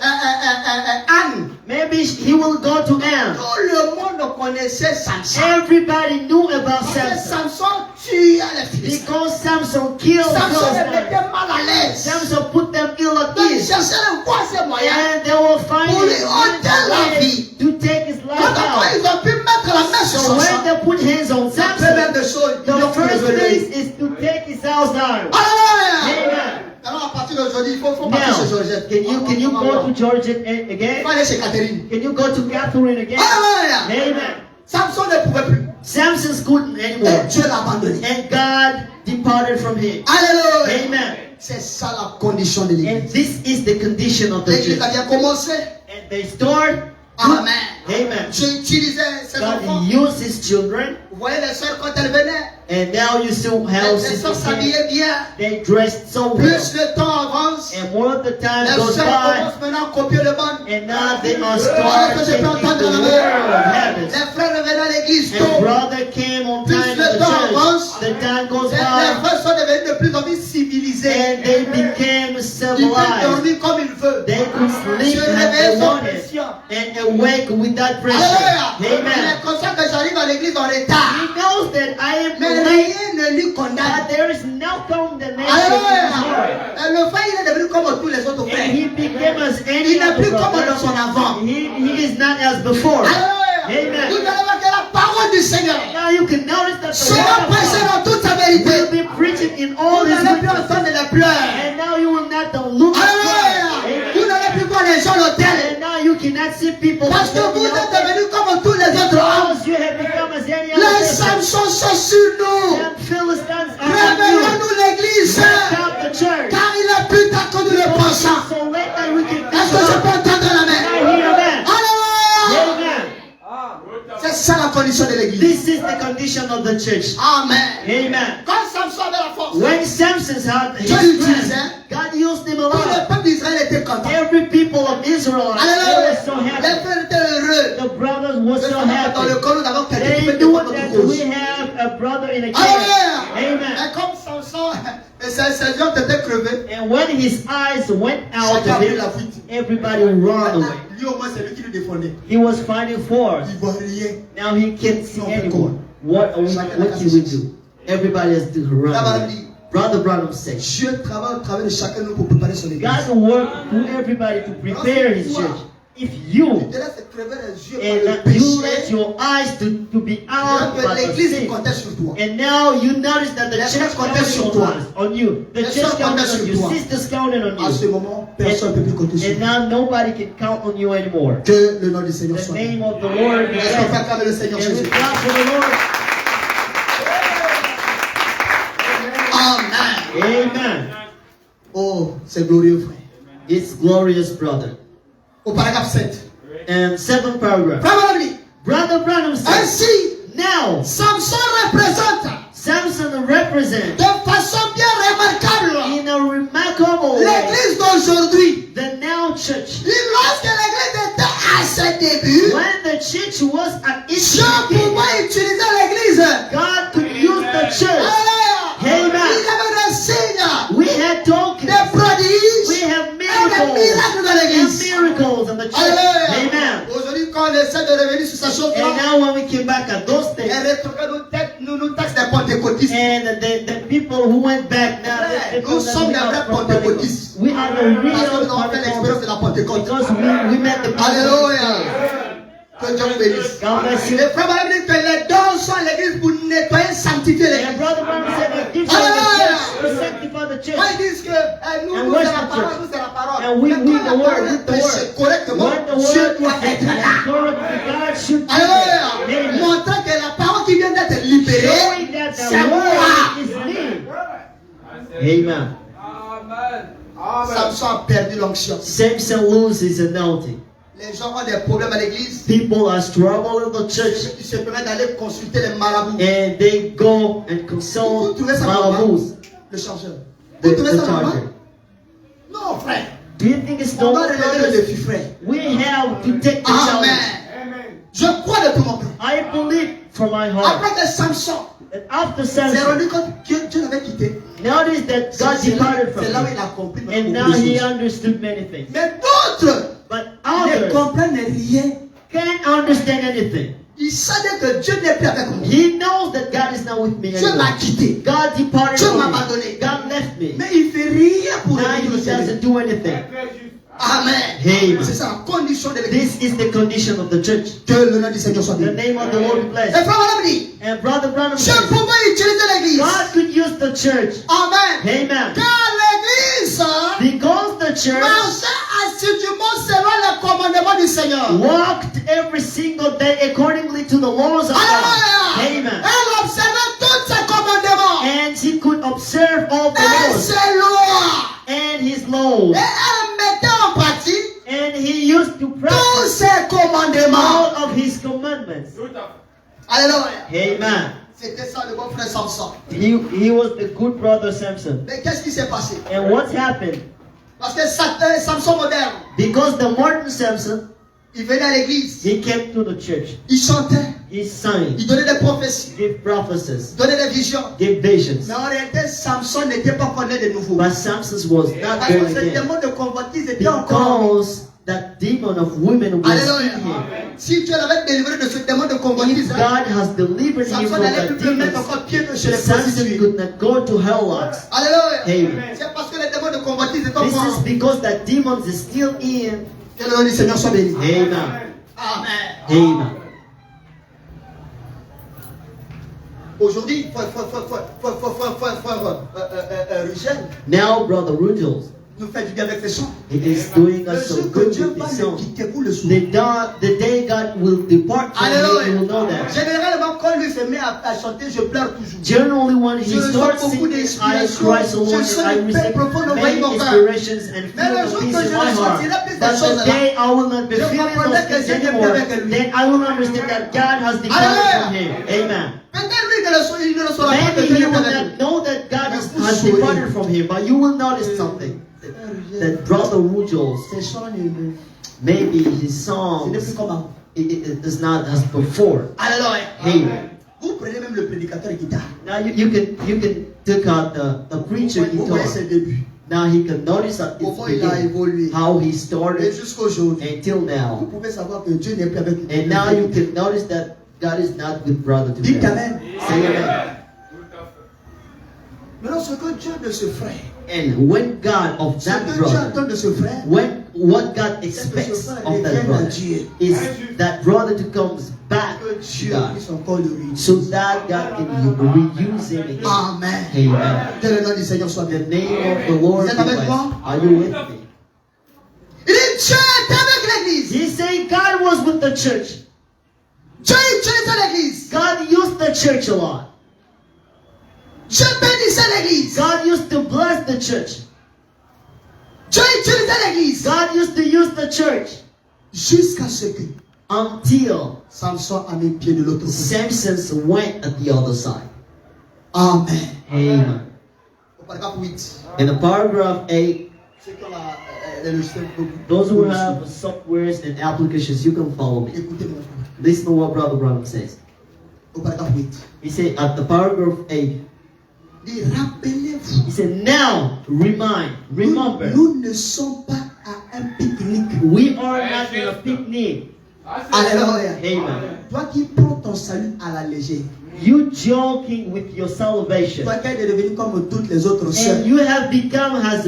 Anne. maybe he will go to Anne. Tout le monde connaissait Samson. Everybody knew about Parce que Samson. Samson tuait les Philistins. Because Samson killed Samson those les mettait men. mal à l'aise. Samson put them ill at Donc, il ease. cherchait le quoi ces moyens. And they were finding Pour lui ôter la vie. to take his life Quand out. ils ont pu mettre la main sur So when Samson, they put hands on la première Samson, des choses, ils the l'ont first révélé. place is to take his house out. Alléluia. Amen. Alors à partir d'aujourd'hui, il faut partir chez Now, Georgette. can you go to Georgia again? Il faut aller chez Catherine. Can you go to Catherine again? Alléluia. Amen. Samson ne pouvait plus. Samson couldn't anymore. Et Dieu l'a abandonné. And God departed from him. Alléluia. Amen. C'est ça la condition de l'église. And this is the condition of the L'église church. a bien commencé. And they start. Amen. Amen. Dieu utilisait ses enfants. God used his children. Vous voyez les soeurs quand elles venaient, And now you see how les sisters soeurs s'habillaient bien. they dressed so well. Plus le temps avance, And more of the time les goes soeurs by. commencent maintenant à copier le monde. And now they are Voilà starting que je taking peux entendre dans the la world of main. habits. Les frères venaient à l'église And tôt. brother came on Plus time to le the temps church. avance, The time goes Les by. frères sont devenus de plus en plus civilisés. And they became Ils peuvent civilized. dormir comme ils veulent. They could sleep Se as they réveiller sans wanted pression. and awake without pressure. Alléluia. Il Amen. est conscient que j'arrive à l'église en retard. He knows that I am Mais late, rien ne lui condamne. but there is no condemnation in his Alléluia. heart. Le frère, il est devenu comme tous les autres And frères. he became as any Il n'est plus other comme dans brother. son avant. He is not as before. Alléluia. Amen. Vous allez voir que la parole du Seigneur Now you can notice that the sera word of prêchée God dans toute sa will vérité. be preaching in Vous all his n'allez plus witnesses. entendre les pleurs. And now you will not look at Alléluia. God. Vous n'allez plus voir les gens à l'hôtel. And now you cannot see people Parce que vous êtes devenus comme tous les autres hommes. because you have become as any other Les person. Samsons sont sur nous. And Philistines are on you. Réveillons-nous l'église. Wake up the church. Car il est plus tard que nous le pensons. So late that we can Est-ce que je peux entendre la main? I hear that. Alléluia. Amen. C'est ça la condition de l'église. This is the condition of the church. Amen. Amen. Quand Samson avait la force, When Samson had his Dieu l'utilisait. strength, God used him a Tout le lot. peuple d'Israël était content. Every people of Israel, they Alléluia. were so Les happy. frères étaient heureux. The brothers were so Dans le happy. corps, nous avons quelqu'un qui They peut knew défendre that notre cause. we have a brother in a camp. Alléluia. Amen. Et comme Samson, ses yeux étaient crevés. And when his eyes went out Chacun a of pris him, la fuite. everybody ran away. Lui au moins, c'est lui qui le défendait. He was fighting for us. Il voit rien. Now he can't see anyone. What can we do? Everybody has to run away. Brother Branham said, Dieu travaille au travers de chacun de nous pour préparer son église. God worked through everybody to prepare his church. if you te laisses crever les yeux and par le you let péché, your eyes to be out que by the l'église sin, comptait sur toi. and now you notice that the Les church frères comptaient sur toi. counted on you, the Les church sœurs counted comptaient on sur you, toi. sisters counted on À ce you, moment, personne ne peut plus compter sur and toi. now nobody can count on you anymore. Que le nom du Seigneur The soit name béni. of the Lord be Est-ce qu'on peut blessed. acclamer le Seigneur And we Jésus? clap for the Lord. Amen. Amen. Oh, c'est glorieux, frère. It's glorious, brother. Au paragraphe 7. And seventh paragraph. Frère Branham, Brother Branham says, ainsi, now Samson représente Samson represents de façon bien remarquable in a remarkable way l'église d'aujourd'hui. the now church. Lorsque l'église était à ses débuts, When the church was at its Dieu beginning, pouvait utiliser l'église. God could use the church. Il y Amen. avait des signes, We had tokens. des prodiges, We have et des miracles. miracles dans And l'église. miracles in the church. Alléluia. Amen. Aujourd'hui, quand on essaie de revenir sur ces And choses-là, now when we came back at those things, et retrouver nos textes des pentecôtistes. and the people who went back now, Ouais, the people nous that sommes we des are vrais from pentecôtistes. Pentecost. We are the Parce que real nous avons fait l'expérience de Pentecostals la Pentecôte. because we met the Alléluia. Que Dieu vous bénisse. God bless you. Les frères Branham disent que les dons sont à l'église pour nettoyer, sanctifier And l'église. Brother Branham said that gifts are the church to sanctify the Quand church. ils disent que nous, And nous worship c'est la the parole, church. nous c'est la parole. And we Mais read quand the la word, parole read est the prêchée word. correctement, When the Dieu word doit is être là. correctly, God should be Alléluia. there. Amen. Montrant que la parole qui vient d'être libérée, Showing that the c'est moi. word is me. Amen. Samson a perdu l'onction. Samson loses anointing. Les gens ont des problèmes à l'église. People are struggling in the church, Ils se permettent d'aller consulter les marabouts. and they go and Vous consult trouvez ça normal? marabouts, Le chargeur. the Vous trouvez ça normal? charger. Non, frère. Do you think it's On doit normal? relever le brothers? défi, frère. We have to take the challenge. Amen. Je crois de tout mon cœur. I believe from my heart Après que Samson that after s'est Samson, rendu compte que Dieu l'avait quitté, notice that God departed from c'est là où him, il a compris and beaucoup now de he choses. understood many things. Mais d'autres But ne others comprennent rien. can't understand anything. Ils savaient que Dieu n'est plus avec moi. He knows that God is not with me Dieu m'a anymore. quitté. God departed Dieu from m'a me. abandonné. God left me. Mais il fait rien pour Now réveiller le he Seigneur. doesn't do anything. Amen. Amen. C'est ça la condition de l'église. This is the condition of the church. Que le nom du Seigneur soit The béni. name of the Lord be Et blessed. frère Branham dit, And Brother Branham je says, pouvais utiliser l'église. God could use the church. Amen. Amen. Car l'église Because the church marchait assidûment selon les commandements du Seigneur. walked every single day accordingly to the laws of God. Alléluia. Amen. Elle observait tous ses commandements And he could observe all the et laws ses lois. and his laws. Et elle mettait en pratique And he used to tous practice ses commandements. all of his commandments. Alléluia. Amen. C'était ça le bon frère Samson. He was the good brother Samson. Mais qu'est-ce qui s'est passé? And what's happened? Parce que Samson moderne, Because the modern Samson, il venait à l'église, he came to the church. il chantait, He sang, il donnait des prophéties, gave prophecies, il donnait des visions. gave visions. Mais en réalité, Samson n'était pas connu de nouveau. But Samson was not Parce que born ce again. démon de convoitise était encore. Because that demon of women was Alléluia. in him. Si Dieu l'avait délivré de ce démon de convoitise, If God has delivered him Samson from n'allait that plus mettre demon, encore pied chez les Samson prostituées. could not go to hellocks. Alléluia. Amen. C'est parce que le démon de convoitise est This is encore. because that demon is still in. Que le nom du Seigneur soit béni. Amen. Amen. Amen. Aujourd'hui, frère Rugel Now, Brother Rugels, nous fait du bien avec ses chants. he is doing Le us so jour que good Dieu with va this le song. quitter, vous le saurez. The day God will depart from you, you will know Alléluia. that. Généralement, quand lui se met à chanter, je pleure toujours. Generally, when he Je reçois starts beaucoup singing, I d'inspiration. cry so Je much, sens I une paix receive profonde envahir many mon cœur. inspirations and Mais feel le the jour peace que in je my heart. ressentirai plus de But choses the là, day I will not be je feeling comprendrai those que things Dieu n'est plus anymore, avec lui. then I will understand that God has departed from him. Amen. peut-être lui il ne le saura pas que Maybe Dieu he n'est will avec lui. not know that God Mais vous has saurez. departed from him, but you will notice something. That Brother Rugels, Ses chants, maybe his ce n'est plus songs, comme avant. it is not as before. Alléluia. Amen. Vous prenez même le prédicateur guitare. Now you can take out the preacher Vous voyez guitar. ses débuts. Now he can notice at its Comment il a beginning, évolué. how he Et started jusqu'aujourd'hui. until Vous now. pouvez savoir que Dieu n'est plus avec lui. And now you can notice that God is not with brother Dites today. Amen. Say amen. Mais lorsque Dieu de ce frère And when God of Ce that que Dieu brother, attend de ce frère, what God expects of that brother is that brother to come back que to Dieu God, puisse encore le réutiliser. so that God can reuse him again. Amen. Amen. Que le nom du Seigneur soit The bien. name of the Lord Vous be êtes avec blessed. moi? Are you with me? Il dit Dieu est avec l'église. He's saying God was with the church. Dieu utilisait l'église. God used the church a lot. Dieu bénissait l'église. God used to bless the church. Dieu utilisait l'église. God used to use the church Jusqu'à ce que until Samson a mis pied de l'autre côté. Samson went at the other side. Amen. Amen. Au paragraphe 8. In the paragraph 8, Ceux qui ont le logiciel pour- those who have softwares and applications, you can follow me. Écoutez-moi. Listen to what Brother Branham says. Au paragraphe 8. He said at the paragraph 8, Il dit rappelez-vous. he said, now remember, Nous ne sommes pas à un pique-nique. we are not in a picnic. Alléluia. Amen. Toi qui prends ton salut à la légère. You joking with your salvation. Toi qui es devenu comme toutes les autres sœurs. And you have become as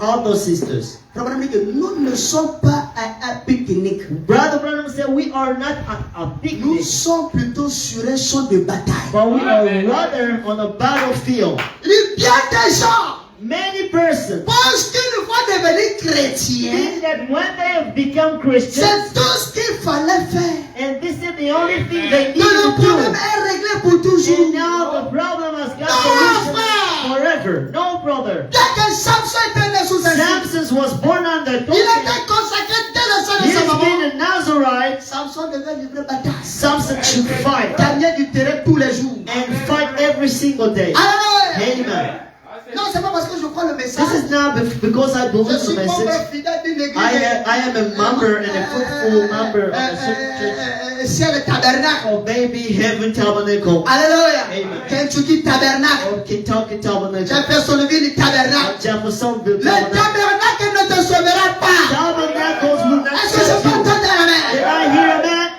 other sisters. Frère Branham dit que nous ne sommes pas à un pique-nique. Brother Branham said we are not at a Nous picnic, sommes plutôt sur un champ de bataille. but we are rather on a battlefield. Il dit bien des gens Many persons pensent qu'ils vont devenir chrétiens. think that when they have become Christians, C'est tout ce qu'il fallait faire. and this is the only thing they need Que le to problème do. est réglé pour toujours. And now the problem has got No, solution forever. No, brother. Dès que Samson était né sous un signe, Samson was born under il Tolkien. était consacré dès le sein de He sa has maman. been a Nazarite. Samson devait livrer bataille. Samson should fight Gagner du terrain tous les jours. and fight every single day. Alléluia. Amen. Non, c'est pas parce que je crois le message. This is not because I Je believe the suis membre message. fidèle d'une église. I am a member and a fruitful member of a certain church Ciel et tabernacle. called Baby Heaven Tabernacle Alléluia. Amen. Kentucky tabernacle. or Kentucky Tabernacle Jeffersonville tabernacle. or Jeffersonville Le Tabernacle. tabernacle ne te sauvera pas. Tabernacles will not Est-ce que je save peux you. entendre la Did main? I hear that?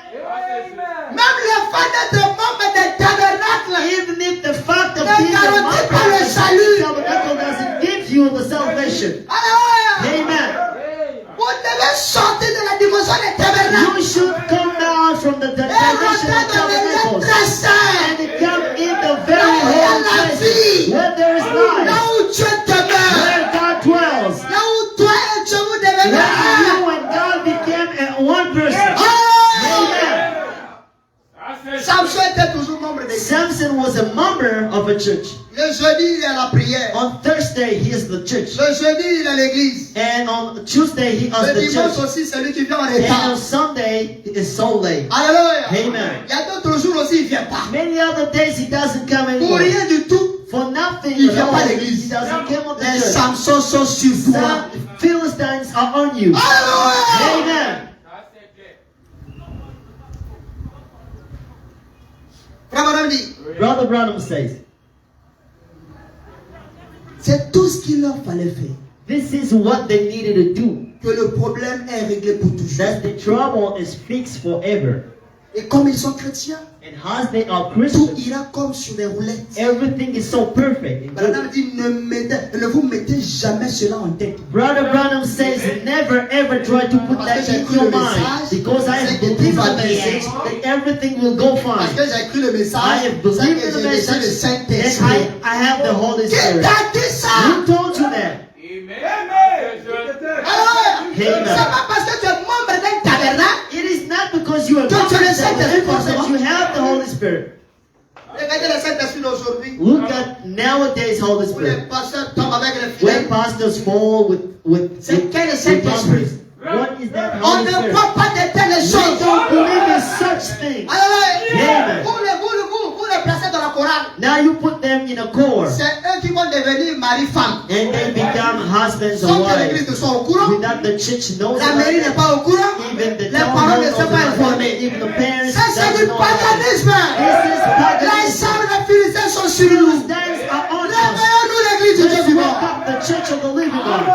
Même le fait d'être membre des tabernacles Even if the fact of Ne being a garantit member pas le of the salut. tabernacle doesn't give you the salvation. Alléluia. Amen. Vous devez sortir de la dimension des tabernacles. You should come down from the Et dimension rentrer of dans les lieux tabernacles très saints. and come in the very Là où il y a holy la place vie. where there is Là life, où Dieu demeure. where God dwells, Là où toi et Dieu vous devenez where un. you and God became one person. Oh! Amen. Samson était toujours membre de l'église. Samson was a member of a church. Le jeudi, il est à la prière. On Thursday, he is the church. Le jeudi, il est à l'église. And on Tuesday, he is Le the dimanche church. aussi, c'est lui qui vient en And on retard. Sunday, he is Sunday. Alléluia. Amen. Il y a d'autres jours aussi, il ne vient pas. Many other days, he doesn't come Pour anymore. rien du tout, For nothing, Il at vient all, pas à l'église. he doesn't come on the les church. Samsons sont sur toi. Some Philistines are on you. Alléluia. Amen. Frère Branham dit, Brother Branham says, c'est tout ce qu'il leur fallait faire. this is what they needed to do. Que le problème est réglé pour toujours. That the trouble is fixed forever. Et comme ils sont chrétiens, And as they are tout Christians, ira comme sur des roulettes. everything is so perfect. Branham dit, ne vous mettez jamais cela en tête. Brother Branham says, never ever try to put that in your mind. Because I have believed the message that everything will go Parce fine. que j'ai écrit le I message, have c'est believed que the j'ai déjà le message Saint-Esprit. and I have the Holy Qui Spirit. t'a dit ça? Who told you that? Alors, c'est Amen. pas parce que tu es membre d'un tabernacle. It is not because you are Don't you not understand the because that difference? you have the Holy Spirit. Regardez le Saint-Esprit d'aujourd'hui. Look at nowadays Holy Où les Spirit. pasteurs tombent avec les When fidèles. pastors fall with C'est quel est cet esprit? what is that On Holy ne Spirit? croit pas de telles We choses. don't believe in such things. Alors, Amen. vous les placez dans la chorale. Now you put them in a core C'est eux qui vont devenir mari-femme. and they become husbands and Sans que l'église wives ne soit au courant. without the church knows La about mairie n'est it. pas au courant. Even the Les parents ne sont pas informés. even the parents Ça, c'est don't du know about it. paganisme. This is Les paganism. chambres de Philistins sont sur nous. Philistines are on us. Réveillons-nous l'église du Dieu Let's vivant. wake up the church of the living God.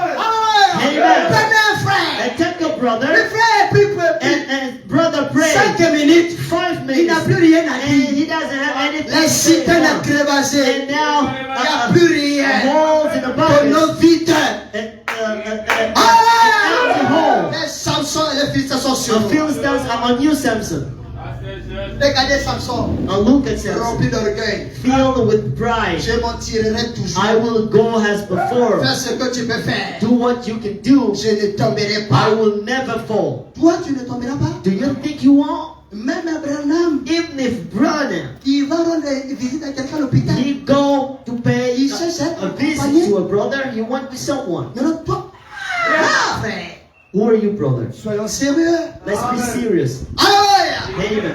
Amen. Prenez un frère. And take a Le brother frère est plus and brother pray 5 minutes. 5 minutes. Il n'a plus rien à And dire. he doesn't have anything Les to say citernes anymore. crevassées. And now, Il n'y a plus rien. holes in the Pour bucket. nos vides. Empty hole. Les Samson et les Philistins sont sur The nous. Philistines are on you, Samson. Regardez Samson. Now look at Samson. Rempli d'orgueil. Filled with pride. Je m'en tirerai toujours. I will go as before. Fais ce que tu peux faire. Do what you can do. Je ne tomberai I pas. will never fall. Toi, tu ne tomberas pas. Do you think you won't? Même Abraham, Even if Branham, il va rendre visite à quelqu'un à l'hôpital. he go to pay Il cherche à a visit accompagner. to a brother, he went with someone. Mais non, toi. Ah, frère. Who are you, brother? Soyons sérieux. Let's be serious. Alléluia. Amen.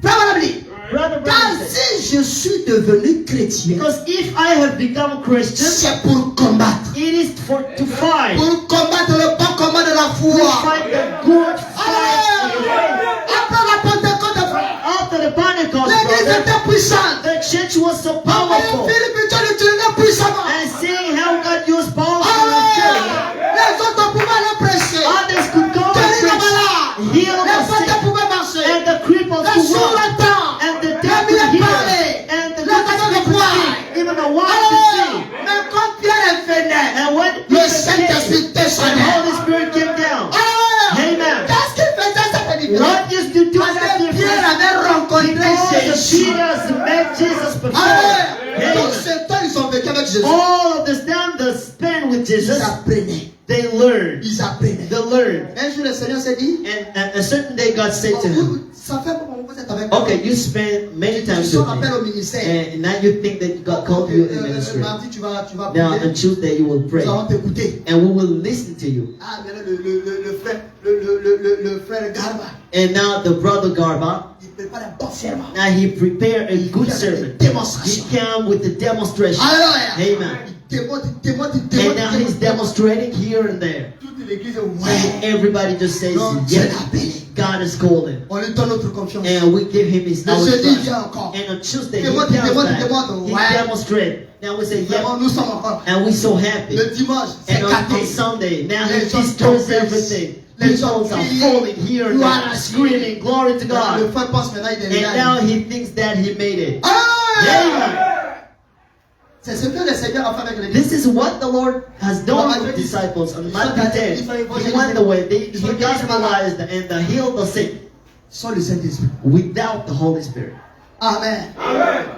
Frère Madame, Brother car Branham said, si je suis devenu chrétien, because if I have become Christian, c'est pour combattre. it is to fight. Pour combattre le bon combat de la To foi. fight the good fight of the faith. Après la Pentecôte, frère, After the Pentecost, l'église brother, était puissante. the church was so Envoyé powerful. Philippe et Dieu l'utilisait puissamment. And seeing how God used powerful Alléluia. and Les autres pouvaient le prêcher. others could go and Guérir les preach, malades. heal Les the fauteuils sick, pouvaient marcher. and the cripples Les could sourds walk, l'entendent. and the Les deaf could muets hear, parler. and the Les aveugles deaf could voir. speak, even the one could Alléluia. see. Mais quand Pierre venait, And when le Peter Saint-Esprit came, the descendait. Holy Spirit came down. Alléluia. Amen. Qu'est-ce qu'il faisait cette différence? What used to do Parce that que Pierre difference? avait rencontré Because Jésus. Peter met Jesus before. Alléluia. Dans Amen. ce temps, ils ont vécu avec Jésus. All of this time they spent with Ils Jesus, apprenaient. they learned. Ils apprenaient. They learned. Un jour, le Seigneur s'est dit, And a certain day God said to him, ça fait comment vous êtes avec moi. okay, you spent many Tu times sors with appel au me. ministère. And now you think that God called you in ministry. Mardi, tu vas Now prier. on Tuesday you will pray. Nous allons t'écouter. And we will listen to you. Ah, mais là, le frère Garba, And now the brother Garba, il prépare un bon serment. now he prepared a good sermon. He Démonstration. came with the demonstration. Alléluia. Amen. Il démonte. And now he's demonstrating here and there. Toute l'église est And ouais. everybody just says, Non, Dieu yes, l'a appelé. God is calling. On lui donne notre confiance. And we give him his Le our jeudi, il trust. vient encore. And on Tuesday, he Démonte, comes démonte, back. démonte. He Ouais. demonstrates. Now we say, yeah, Vraiment, nous sommes encore. and we're so happy. Le dimanche, c'est And on cadeau. Sunday, now Les he gens destroys tombent. everything. Les People gens are crient. falling here and Gloire there, à Dieu. screaming, glory to Le God. frère pense maintenant, il est And now réel. he thinks that he made it. Alléluia. Amen. C'est ce que le Seigneur a fait avec l'église. This is what the Lord has done with the disciples on Matthew 10. He went away, he gospelized and healed the sick Sans le Saint-Esprit. without the Holy Spirit. Amen.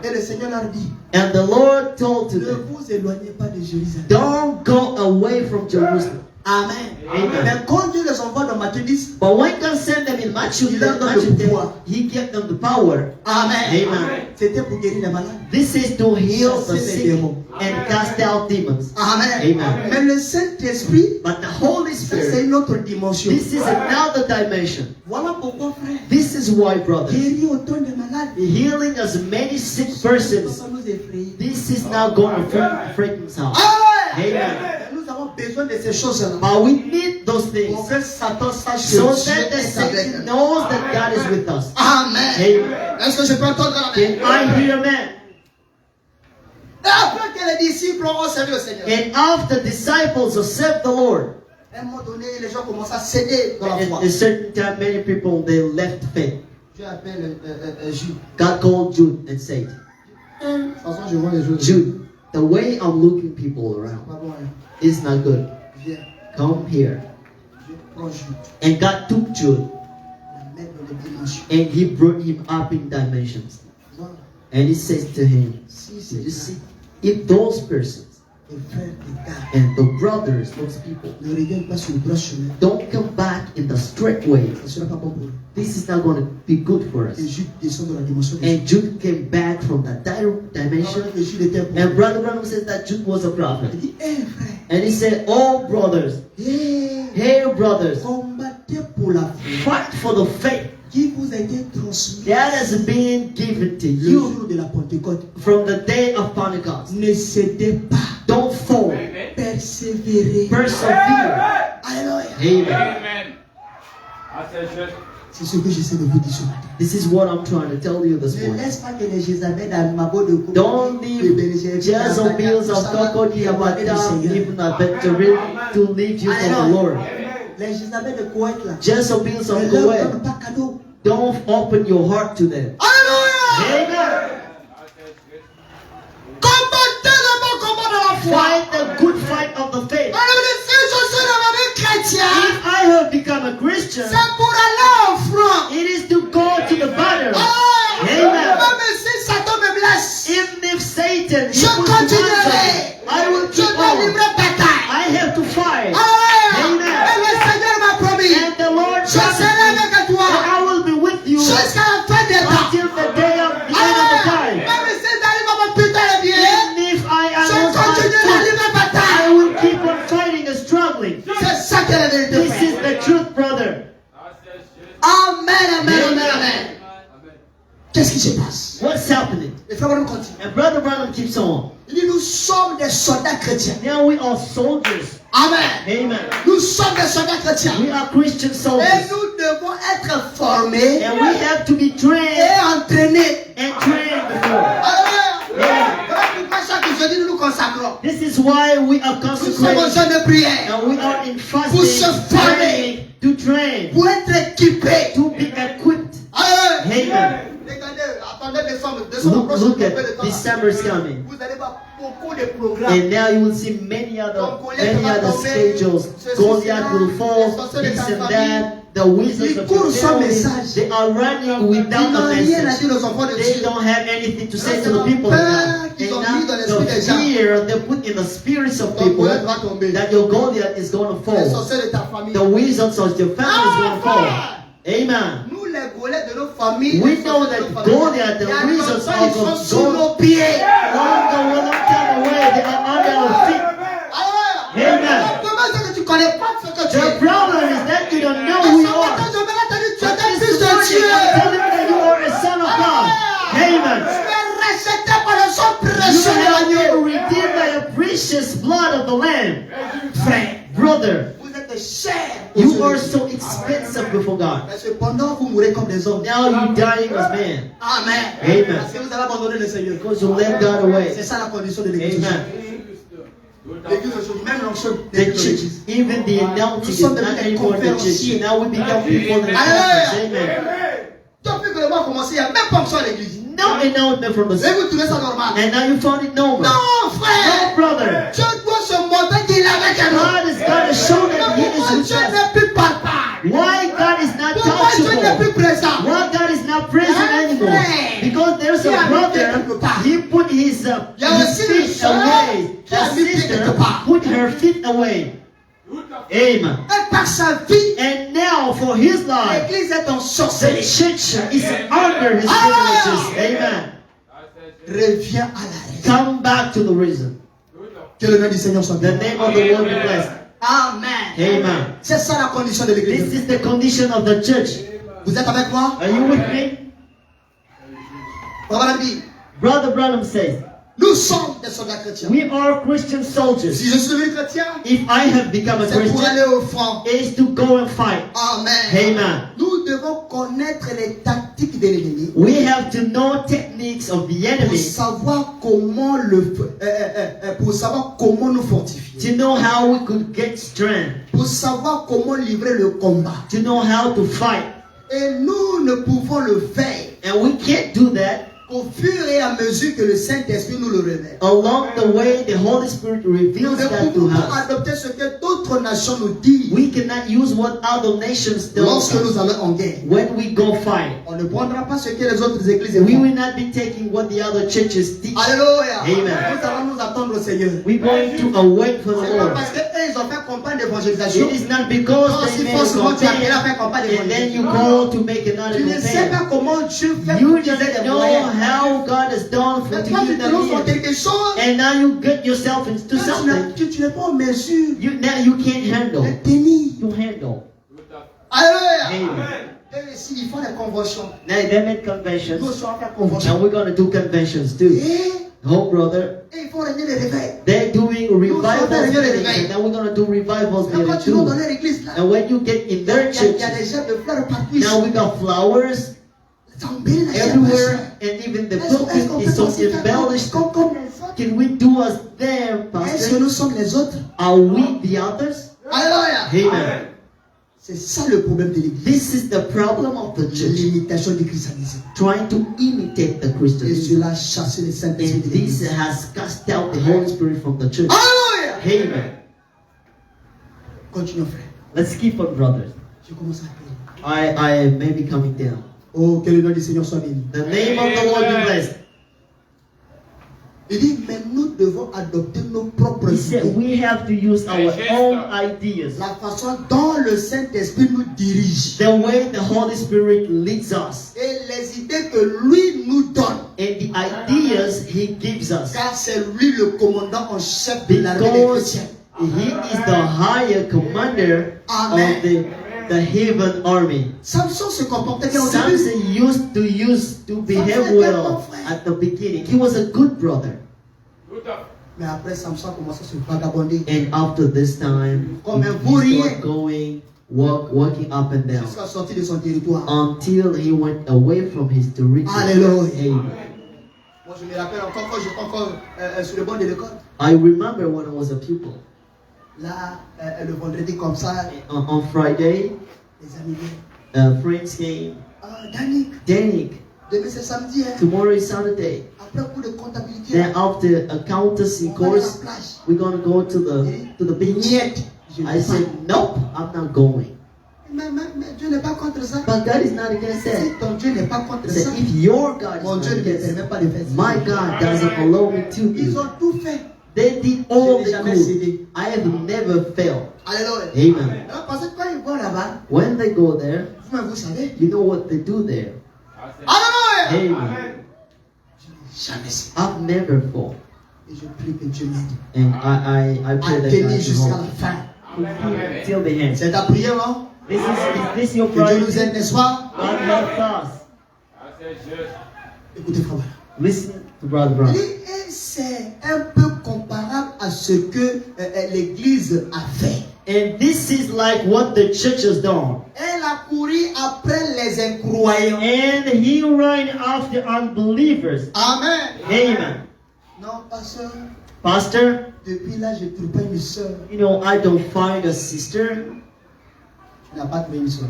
Et le Seigneur leur dit, And the Lord told to ne them, vous éloignez pas de Jérusalem. don't go away from Jerusalem. Amen. Amen. Mais quand Dieu les envoie dans Matthieu 10, But when God sent them in Matthew, Il leur donne le 10, pouvoir. He gave them the power. Amen. Amen. C'était pour guérir les malades. This is to heal the Chasser les sick démons. and cast out demons. Amen. Amen. Mais le Saint-Esprit, But the Holy ça, c'est Spirit, une autre dimension. this is another dimension. Voilà pourquoi, frère, This is why, brothers, guérir autant de malades, healing as many sick ça persons, va nous effrayer. this is now going to frighten us out. Amen. Amen. Nous avons besoin de ces choses-là. But we need those things Pour que Satan sache so que Dieu that the est avec Satan nous. knows that God is with us. Amen. Amen. Est-ce que je peux entendre la Can I hear amen? Et après que les disciples ont servi le Seigneur, And after disciples have served the Lord, à un moment donné, les gens commencent à céder dans la foi. at a certain time, many people they left faith. Dieu appelle Jude. God called Jude and said, De toute façon, je vois les choses. Jude, the way I'm looking people around Pas bon, hein. is not good. Viens, Come here. Dieu prend Jude. And God took Jude La met dans les dimensions. and he brought him up in dimensions. Voilà. And he says to him, Si so you c'est see, if those persons les frères d'écart and the brothers, those people, ne reviennent pas sur le droit chemin, don't come back in the straight way, ce ne sera pas bon pour eux. this is not going to be good for Et us. Jude descend dans la dimension des And Jude came back from that dimension. Et Jude était un And prophète. Brother Branham says that Jude was a Il prophet. dit, hé frère, And he said, oh brothers, hey brothers, combattez pour la foi fight for the faith qui vous a été transmise that has been given to le you jour de la Pentecôte. from the day of Pentecost. Ne cédez pas, Don't fall, persévérez. persevere. Alléluia. Amen. C'est ce que j'essaie de vous dire ce matin. This is what I'm trying to tell you this Ne morning. laisse pas que les Jézabel d'Almabo de Kobo, Don't leave Jezebels of Kokodi Abada, even a better to leave you from the Lord. Les Jézabel de Koweït là. Jezebels Ne of leur Kuwait. donne pas cadeau. don't open your heart to them. Alléluia. Amen. Combattez le bon combat de la foi. Fight the good fight of the faith. Si je suis devenu chrétien, If I have become a Christian, c'est pour aller au front. it is to go to the battle. Amen. Amen. Même si Satan me blesse, Even if Satan je continuerai. I will Je keep dois on. livrer bataille. I have to fight. Amen. Amen. Et le Seigneur m'a promis, And the Lord je promised serai me avec that toi I will be with you jusqu'à la fin des temps. until the day of the end of the time. Même si t'arrives à mon putain de bien, Even if I je am continue la on livrer I bataille. will keep on fighting and struggling. C'est ça qui est la vérité. This is the truth, brother. Amen, amen, amen, amen. Qu'est-ce qui se passe? What's happening? Les frères Branham continuent. And Brother Branham keeps on. Il dit, nous sommes des soldats chrétiens. Now we are soldiers. Amen. Amen. Nous sommes des soldats chrétiens. We are Christian Et soldiers. nous devons être formés And we have to be trained et entraînés. and trained before. Alléluia. Voilà pourquoi chaque jeudi nous nous consacrons. This is why we are Nous sommes en consecrated jeûne de prière and we are in Pour fasting, se former. training, to train, pour être équipés. to be equipped. Alléluia. Amen. Regardez, attendez décembre. Décembre Look, prochain, look un peu de at temps. December is coming. Vous allez voir beaucoup de programmes. And now you will see many other schedules. Goliath will fall, this and that. The wizards of your family, they are running without a message. They don't have anything to say to the people. And now the fear they put in the spirits of people that your Goliath is going to Les fall. sorciers de ta famille. The wizards of your family is going to fall. Amen. Nous, les Goliaths de nos familles, We les know sorciers de that nos familles, Goliath, the il y a wizards longtemps, ils of sont sous nos pieds. long time away, they are under our feet. Alléluia. Amen. Le problème, c'est que tu ne connais pas ce que tu The es. problem is that you don't know Et who ce you are. matin, je vais te dire, tu But es un this fils de morning, Dieu. I'm telling you that you are a son of God. Amen. Tu es racheté par le sang You précieux de have been l'agneau. redeemed by the precious blood of the Lamb. Frère, brother, Vous êtes chers. you are so expensive before God. Mais cependant, vous mourrez comme des hommes. Now you're dying as man. Amen. Amen. Parce que vous avez abandonné le Seigneur. Because you left God away. C'est ça la condition de l'église. Amen. L'église aujourd'hui, même l'onction The de church, l'église. even the announcing is not anymore the church. Now we become people in the conference. Amen. Depuis que le mois a commencé, il n'y a même pas onction à l'église. No announcement from the Et vous trouvez ça normal? and now you found it normal. Non, No, frère. brother. Dieu doit se montrer qu'il est avec nous. God is going to show that He is Pourquoi with Dieu us. n'est plus palpable? Why God is not Pourquoi Dieu n'est touchable? plus présent? Why God is not present anymore? Because there's a brother, he put his feet away. The sister put her feet away. Amen. Et par sa vie, And now for his life, l'église est en the sorcellerie. church is under his privileges. Amen. Reviens à la raison. Come back to the reason. Que le nom du Seigneur soit The béni. name of the Lord be blessed. Amen. Amen. C'est ça la condition de This l'église. is the condition of the church. Vous êtes avec moi? Are you with me? Voilà, dit. Brother Branham says, Nous sommes des soldats chrétiens. we are Christian soldiers. Si je suis devenu chrétien, If I have become a c'est pour Christian, aller au front. it is to go and fight. Amen. Amen. Nous devons connaître les tactiques de l'ennemi We have to know techniques of the pour enemy savoir comment nous fortifier, to know how we could get strength, pour savoir comment livrer le combat. to know how to fight. Et nous ne pouvons le faire And we can't do that qu'au fur et à mesure que le Saint-Esprit nous le révèle. along the way the Holy Spirit Nous reveals ne that to pouvons pas us. adopter ce que d'autres nations nous disent We cannot use what other nations do lorsque nous allons en guerre. when we go fight. On ne prendra pas ce que les autres églises We font. will not be taking what the other churches teach. Alléluia. Amen. Nous allons nous attendre au Seigneur. We're going to await for the C'est pas Lord. parce qu'eux, ils ont fait campagne d'évangélisation. It is not because Non, they si made a forcément tu as appelé à campaign faire campagne and then you d'évangélisation. go to make another Tu ne sais campaign. pas comment Dieu fait You pour utiliser don't des know moyens. how God has done for Mais to toi, tu give te them lances dans in. quelque chose. And now you get yourself into something Tu n'es pas en mesure now you can't de handle. tenir. To handle. Alléluia. Amen. Et ici, ils font des conventions. Now they make Nous conventions. aussi, on fait convention. And we're going to do conventions too. Oh, brother. Et ils font régner les réveils. They're doing revivals meetings, and now we're going to do revivals Et quand meetings tu vas dans too. leur église, là, And when you get in il y a their des churches, jets de fleurs partout. now we got flowers Ça embellit la chair, everywhere, pasteur. and even the Est-ce qu'on pulpit peut is so aussi faire embellished. comme les autres? Can we do us there, Est-ce que Pastor? nous sommes les autres? Are we the others? Alléluia. Amen. C'est ça le problème de l'église. This is the problem of the church. L'imitation du christianisme. Trying to imitate the Et Christians. cela a chassé le Saint-Esprit And de this l'église. has cast out the Holy Spirit from the church. Alléluia! Amen. Continuons, frère. Let's keep on, brothers. Je commence à prier. I may be coming down. Oh, que le nom du Seigneur soit béni. The name of the Lord be blessed. Il dit, mais nous devons adopter nos propres He said idées. we have to use our own ideas. La façon dont le Saint-Esprit nous dirige. The way the Holy Spirit leads us. Et les idées que lui nous donne. And the ideas He gives us. Car c'est lui le commandant en chef de l'armée des Because chrétiens. He is the higher commander Amen. of the heaven army. Samson se comportait bien au début. Samson used to behave well at the beginning. He was a good brother. Mais après, Samson a commencé à se vagabonder. And after this time, Comme un he vaurien. started going, walking up and down. Jusqu'à sortir de son territoire. Until he went away from his territory. Alléluia. Amen. Moi, je me rappelle encore quand j'étais encore sur le banc de l'école. I remember when I was a pupil. Là, le vendredi comme ça, On Friday, les amis viennent. friends came. Danik, Danik, demain c'est samedi. Hein. tomorrow is Saturday. Après cours de comptabilité, Then after accountancy on va à la course, plage. we're gonna go to the beach. Niet. Je I dis said, pas. nope, I'm not going. Mais Dieu n'est pas contre ça. But God is not against Si that. ton Dieu n'est pas contre I ça, said, if your God mon is Dieu not ne me against permet it, pas de faire ça. my God doesn't allow me to Ils do. ont tout fait. They did all Je n'ai they jamais could. cédé. I have never failed. Alléluia. Amen. Alors, parce que quand ils vont là-bas, When they go there, vous savez. you know what they do there. Alléluia. Amen. Jamais cédé. I've never fallen. Et je prie que Dieu m'aide And I pray à that tenir God jusqu'à will la help fin. me till the end. C'est ta prière, non? Is this your Que Dieu prayer? nous aide, n'est-ce pas? God help us. Écoutez, frère. Listen to Brother Il Brown. dit, et c'est un peu comparable à ce que l'Église a fait. And this is like what the church has done. Elle a couru après les incroyants. And he ran after unbelievers. Amen. Amen. Non, pasteur, Pastor, depuis là, je ne trouve pas une soeur. you know, I don't find a sister. Tu n'as pas trouvé une soeur.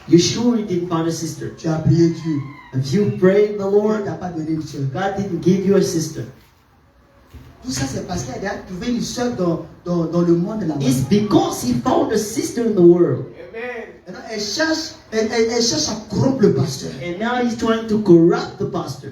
You sure you didn't find a sister? Tu as prié Dieu. If you prayed the Il Lord, ne t'a pas donné une soeur. God didn't give you a sister. Tout ça, c'est parce qu'elle a trouvé une soeur dans le monde là-bas. It's because he found a sister in the world. Maintenant, elle cherche à corrompre le pasteur. And now he's trying to corrupt the pastor.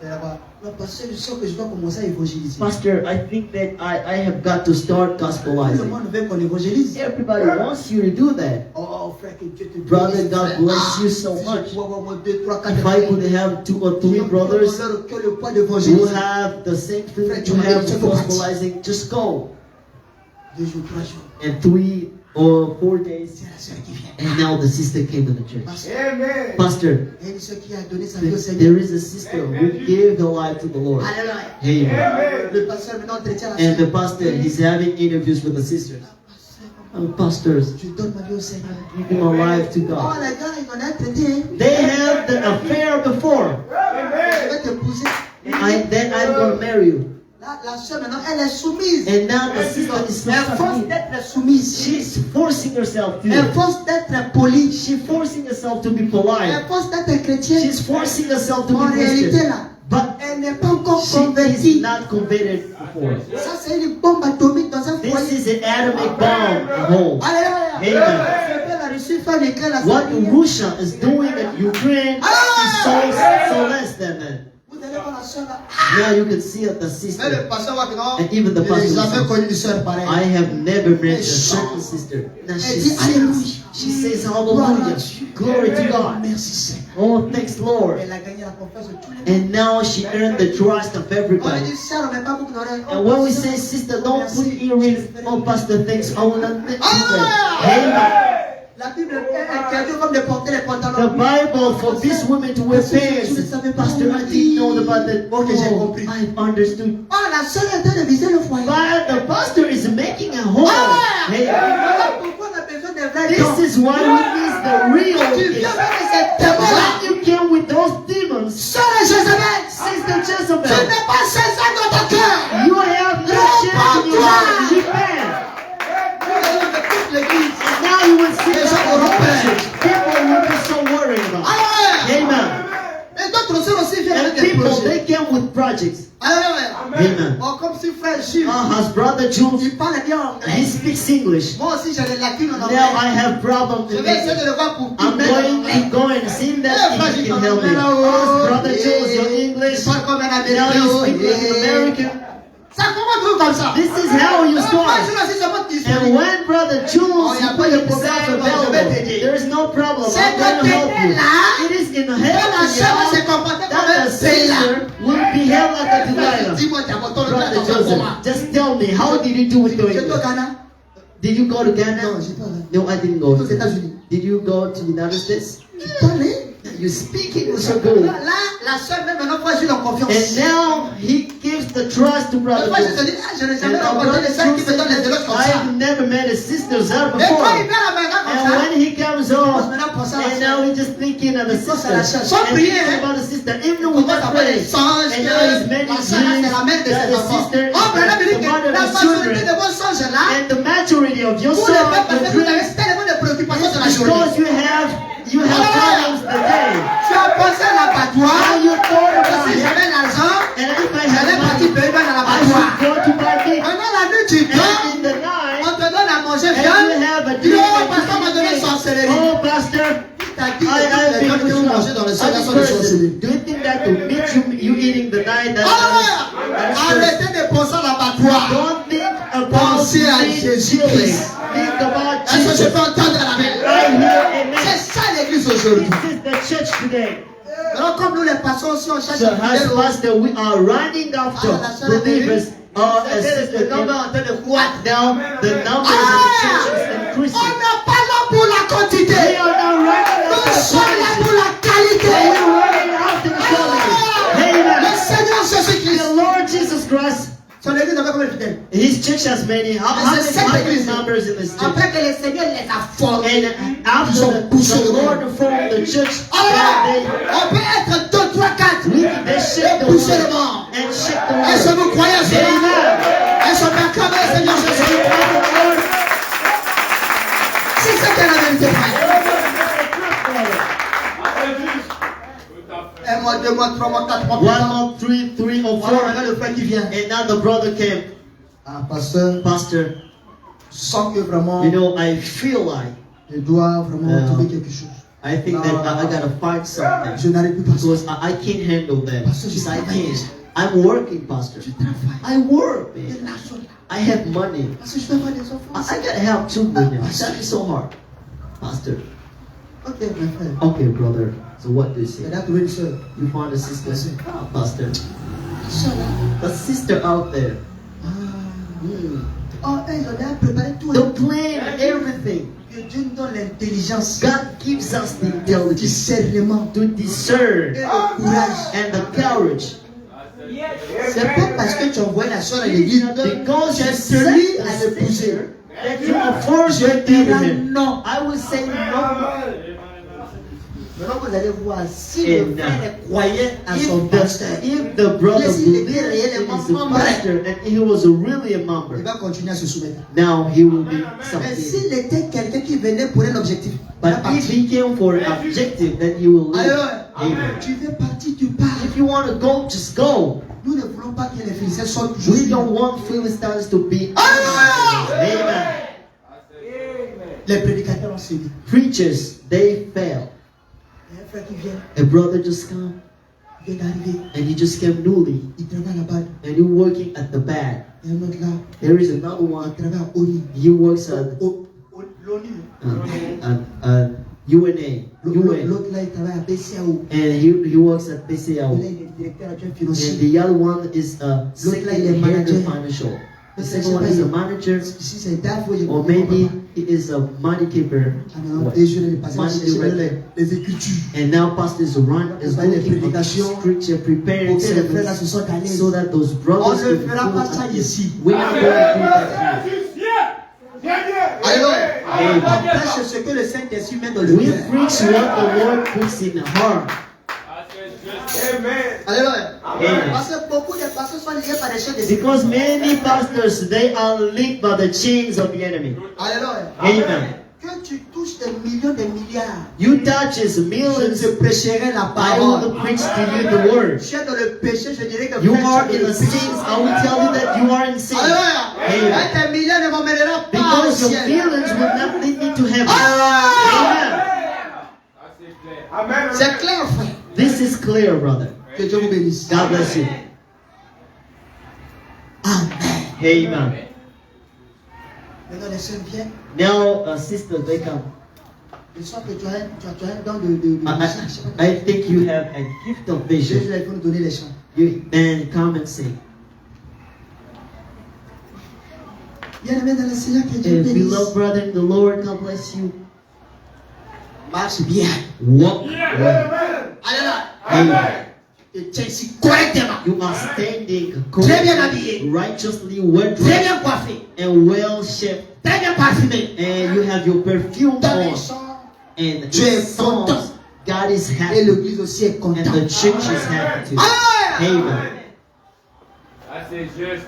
Et là-bas, non, pasteur, je sens que je dois commencer à évangéliser. Pastor, I think that I have got to start Tout le gospelizing. monde veut qu'on évangélise. Everybody wants you to do that. Oh, frère, que Dieu te bénisse. Brother, God frère. bless you so si much. je pouvais avoir 2, 3, 4 If I could have 2 or 3 brothers que le poids who d'évangéliser. have the same feeling you have for gospelizing, just go. 2 jours, 3 jours. And 3 or 4 days, C'est la soeur qui vient. and now the sister came to the church. Pasteur, Pastor, il y a une soeur qui a donné sa vie au Seigneur. there is a sister who gave the life to the Lord. Alléluia. Amen. Le pasteur maintenant entretient la And soeur. the pastor, he's having interviews with the sisters. Pastors, Je donne ma vie au Seigneur. giving my life to Oh, God. les gars, ils en ont traité. They have the affair before. Je vais t'épouser. Then I'm going to marry you. La soeur maintenant, elle est soumise. And now the sister is Elle so force submissive. d'être soumise. She's forcing herself Elle to. force d'être polie. She's forcing herself to be Elle polite. force d'être chrétienne. She's forcing herself to En be réalité Christian. là, But elle n'est pas encore she is convertie. not converted before. Ça c'est une bombe atomique dans un This foyer. is an atomic bomb at home. Alléluia. Amen. Ce que la Russie fait en Ukraine, la What Syrie. Russia is doing in Ukraine is so less than that. Vous allez voir la soeur là. Now you can see the Mais sister. le pasteur va que non. And even the Je n'ai pastor jamais says, connu une soeur pareille. I have never met a certain sister. Now Elle dit Alléluia. she says hallelujah. Glory to God. Merci Seigneur. Oh, thanks Lord. Elle a gagné la confiance de tous les gens. And now she earned the trust of On lui everybody. dit sœur, on met pas beaucoup d'oreilles. And when we say, sister, don't put earrings, oh, pastor thinks, I will not do that. Amen. La Bible interdit comme de porter les The pantalons. Bible forbids women to wear pants. Pastor, I didn't know about that. Okay, j'ai Oh, compris. I've understood. Oh, la soeur est en train de viser le foyer. But the pastor is making a home. Hey, Voilà pourquoi on a besoin des vrais dons. this is why we need the real Tu gifts. viens avec ces démons-là. When you came with those demons, Sœur Jézabel, Sister tu Jezebel, n'es pas César dans ton cœur. you have no shame in your heart. People will be so worried about. Amen. Et d'autres sœurs aussi viennent And avec des people, projets. they came with projects. Amen. Oh, comme si frère Jules, As brother Jules, il parle bien he anglais. speaks English. Moi aussi j'ai des lacunes en Now anglais. I have problems Je with vais essayer it. de le voir pour I'm going to go and see that he can help me. Brother Jules, your English. Parle comme un Now you speak like an Américain. American. Ça commence comme ça. This is how you Moi, start. je suis seulement And disponible. when Brother Jules y a put pas de himself problème, available, je vais t'aider. there is no problem. C'est I'm going to de help you. t'aider là. It is in Et la sœur va se helping you comporter comme that un the Delilah. sister will be held like a Delilah. Dis-moi, tu as ton Brother nom Joseph, just tell me, how did you do with your Tu es au English? Ghana? Did you go to Ghana? Non, j'ai pas. No, I didn't go. Aux États-Unis. Did you go to the United States? Tu parlais? You speak English so good. Là, la sœur même maintenant voit Jules en confiance. And now he gives the trust to Brother Moi, je te Joseph. dis, je n'ai And jamais now rencontré Brother des sœurs qui me Joseph, donnent les éloges comme ça. I've never met a sister there Et before. quand il vient à la maison comme And ça, when he comes home, maintenant pour ça, la and sœur. now he's just thinking of the pense à la sister. sœur. Sans And prier, thinking hein. about the sister. Even On with va that s'appeler prayer. songe, And now he's many la sœur là, c'est la mère de dreams that ses the enfants. sister Oh, Bernard me dit is the que mother la of his majorité children. de vos songes là, And the maturity of your vous soul, les faites parce your que vous avez dreams, tellement de préoccupations de la is journée. because you have problems today. Tu as pensé à l'abattoir. Now you thought about Si it. j'avais l'argent, And if I j'allais had partir money, payer dans I l'abattoir. should go to buy meat. Pendant la nuit, tu And dors, in the night, on te donne à manger, and viens. you have a Tu dis, dream oh, and pasteur m'a donné you think, sorcellerie. oh, pastor, T'as dit que I've toutes les been gens qui ont mangé dans le sol, elles sont des sorcelleries. Do you think that to meet you eating the night that Arrêtez de penser à l'abattoir. don't think about Pensez à meat Jésus-Christ. killing. Think about Est-ce que je Jesus. peux entendre la I main? hear amen. C'est ça l'église aujourd'hui. This is the church today. Alors comme nous les pasteurs aussi, on cherche So à as fidèles au- pastor, we are running after believers. Or as C'est sister le nombre en train de croître. now, the numbers of the church is On increasing. n'est pas là pour la quantité. We are not running Nous after sommes là quantity. pour la qualité. We're running after the quality. Le Amen. Seigneur Jésus-Christ. The Lord Jesus Christ, Son église avait combien de fidèles? His church has many. How C'est cette many église. numbers in this church? Après que le Seigneur les a formés. And after the Lord formed the church, Alors, they on peut être 2, 3, 4. they shake the Pousser le world vent. and shake the Est-ce que world. vous croyez à cela? Amen. Est-ce qu'on peut acclamer le Seigneur And Jésus? you love the Lord. C'est ça qui est la vérité, frère. Un mois, 2 mois, 3 mois, 4 mois, plus One tard. month, three or Voilà four, maintenant le frère qui vient. and now the brother came. Ah, pasteur, Pastor, je sens que vraiment, you know, I feel like je dois vraiment trouver quelque chose. I think that I gotta find something Je n'arrive plus, pasteur. because I can't handle that. Pastor, je Because I travaille. can't. I'm working, Pastor. Je travaille. I work, Il y a man. de l'argent là. I have money. Parce que je dois avoir des enfants. I gotta help too, man. That is so hard, Pastor. Ok, mon frère. Okay, brother. So what do you say? Il a trouvé une soeur. You found a sister? Oh, Pastor. Soeur là. A sister out there. Ah. Hmm. Oh, hey, on a préparé tout. The plan, everything. Que Dieu nous donne l'intelligence, God gives us the le intelligence discernement to discern et le courage. and the courage. C'est pas parce que tu envoies la soeur à l'église Because que you tu sent lui a à l'épouser. sister that you are forced Je to be with dirai him. non. I will say no. Maintenant, vous allez voir si Et le frère croyait à son If pasteur, the brother Yes, il believed était in réellement his membre. pastor and he was really a il member, va continuer à se soumettre. now he will be Mais something. s'il était quelqu'un qui venait pour un objectif, il va But if partir. he came for an objective, then he will live. Alors, Amen. tu veux partir, tu pars. If you want to go, just go. Nous ne voulons pas que les Philistins soient toujours We sur don't nous. want Philistines to be. Alléluia! Amen. Les prédicateurs ont suivi. Preachers, they fail. Il y a un frère qui vient, A brother just come il vient d'arriver, and he just came newly il travaille là-bas. and he working at the back. Il y a un autre là, There is another il one. travaille à ONU. He works at L'ONU. UNA. UN. L'autre là, il travaille à BCAO. And he works at Là, BCAO. il est directeur adjoint And financier. the other one is a second Like the head manager. of financial. The second one is a manager, Ici, c'est DAFO. or maybe he is a money keeper. Alors, et je l'ai passé à chercher les écritures. And now pastor is working on the scripture, preparing Pour que les frères là sermons se sentent à l'aise. so that those On brothers ne will fera pas ça feel ici. we are going through that here. Alléluia. Amen. On prêche ce que le Saint-Esprit met dans le We cœur. preach what the Lord puts in the heart. Alléluia. Amen. Parce que beaucoup de pasteurs sont liés par des chaînes de Because many pastors, they are linked by the chains of the enemy. Alléluia. Amen. Que tu touches des millions, des milliards. You touches Je millions. te prêcherai la I will parole. preach to you the word. Tu es dans le péché, je dirais que You frère, are tu es in dans the le péché. sins. I will tell you that you are in sin. Alléluia. Amen. Et tes millions ne m'emmèneront pas au Because your ciel. feelings will not lead me to heaven. Ah! Amen. C'est clair, frère. This is clear, brother. Que Dieu vous bénisse. God bless you. Amen. Amen. Maintenant, les sœurs viennent. Now, sisters, they come. Je sens que tu as un don de vision. Je sais pas. I think you have a gift of vision. Jésus, il faut nous donner les chants. You then come and sing. Bien-aimé dans le Seigneur, que Dieu And bénisse. beloved brother in the Lord, God bless you. Marche bien. Walk well. Alléluia. Amen. Et tiens ici correctement. You are standing Très bien correctly, habillé. righteously, well Très dressed, bien coiffé. and well shaped. Très bien parfumé. And you have your perfume Dans les on. chants. And Tu es in songs, content. God is Et happy. l'église aussi est And contente. the church is happy too. Alléluia. Amen. C'est juste.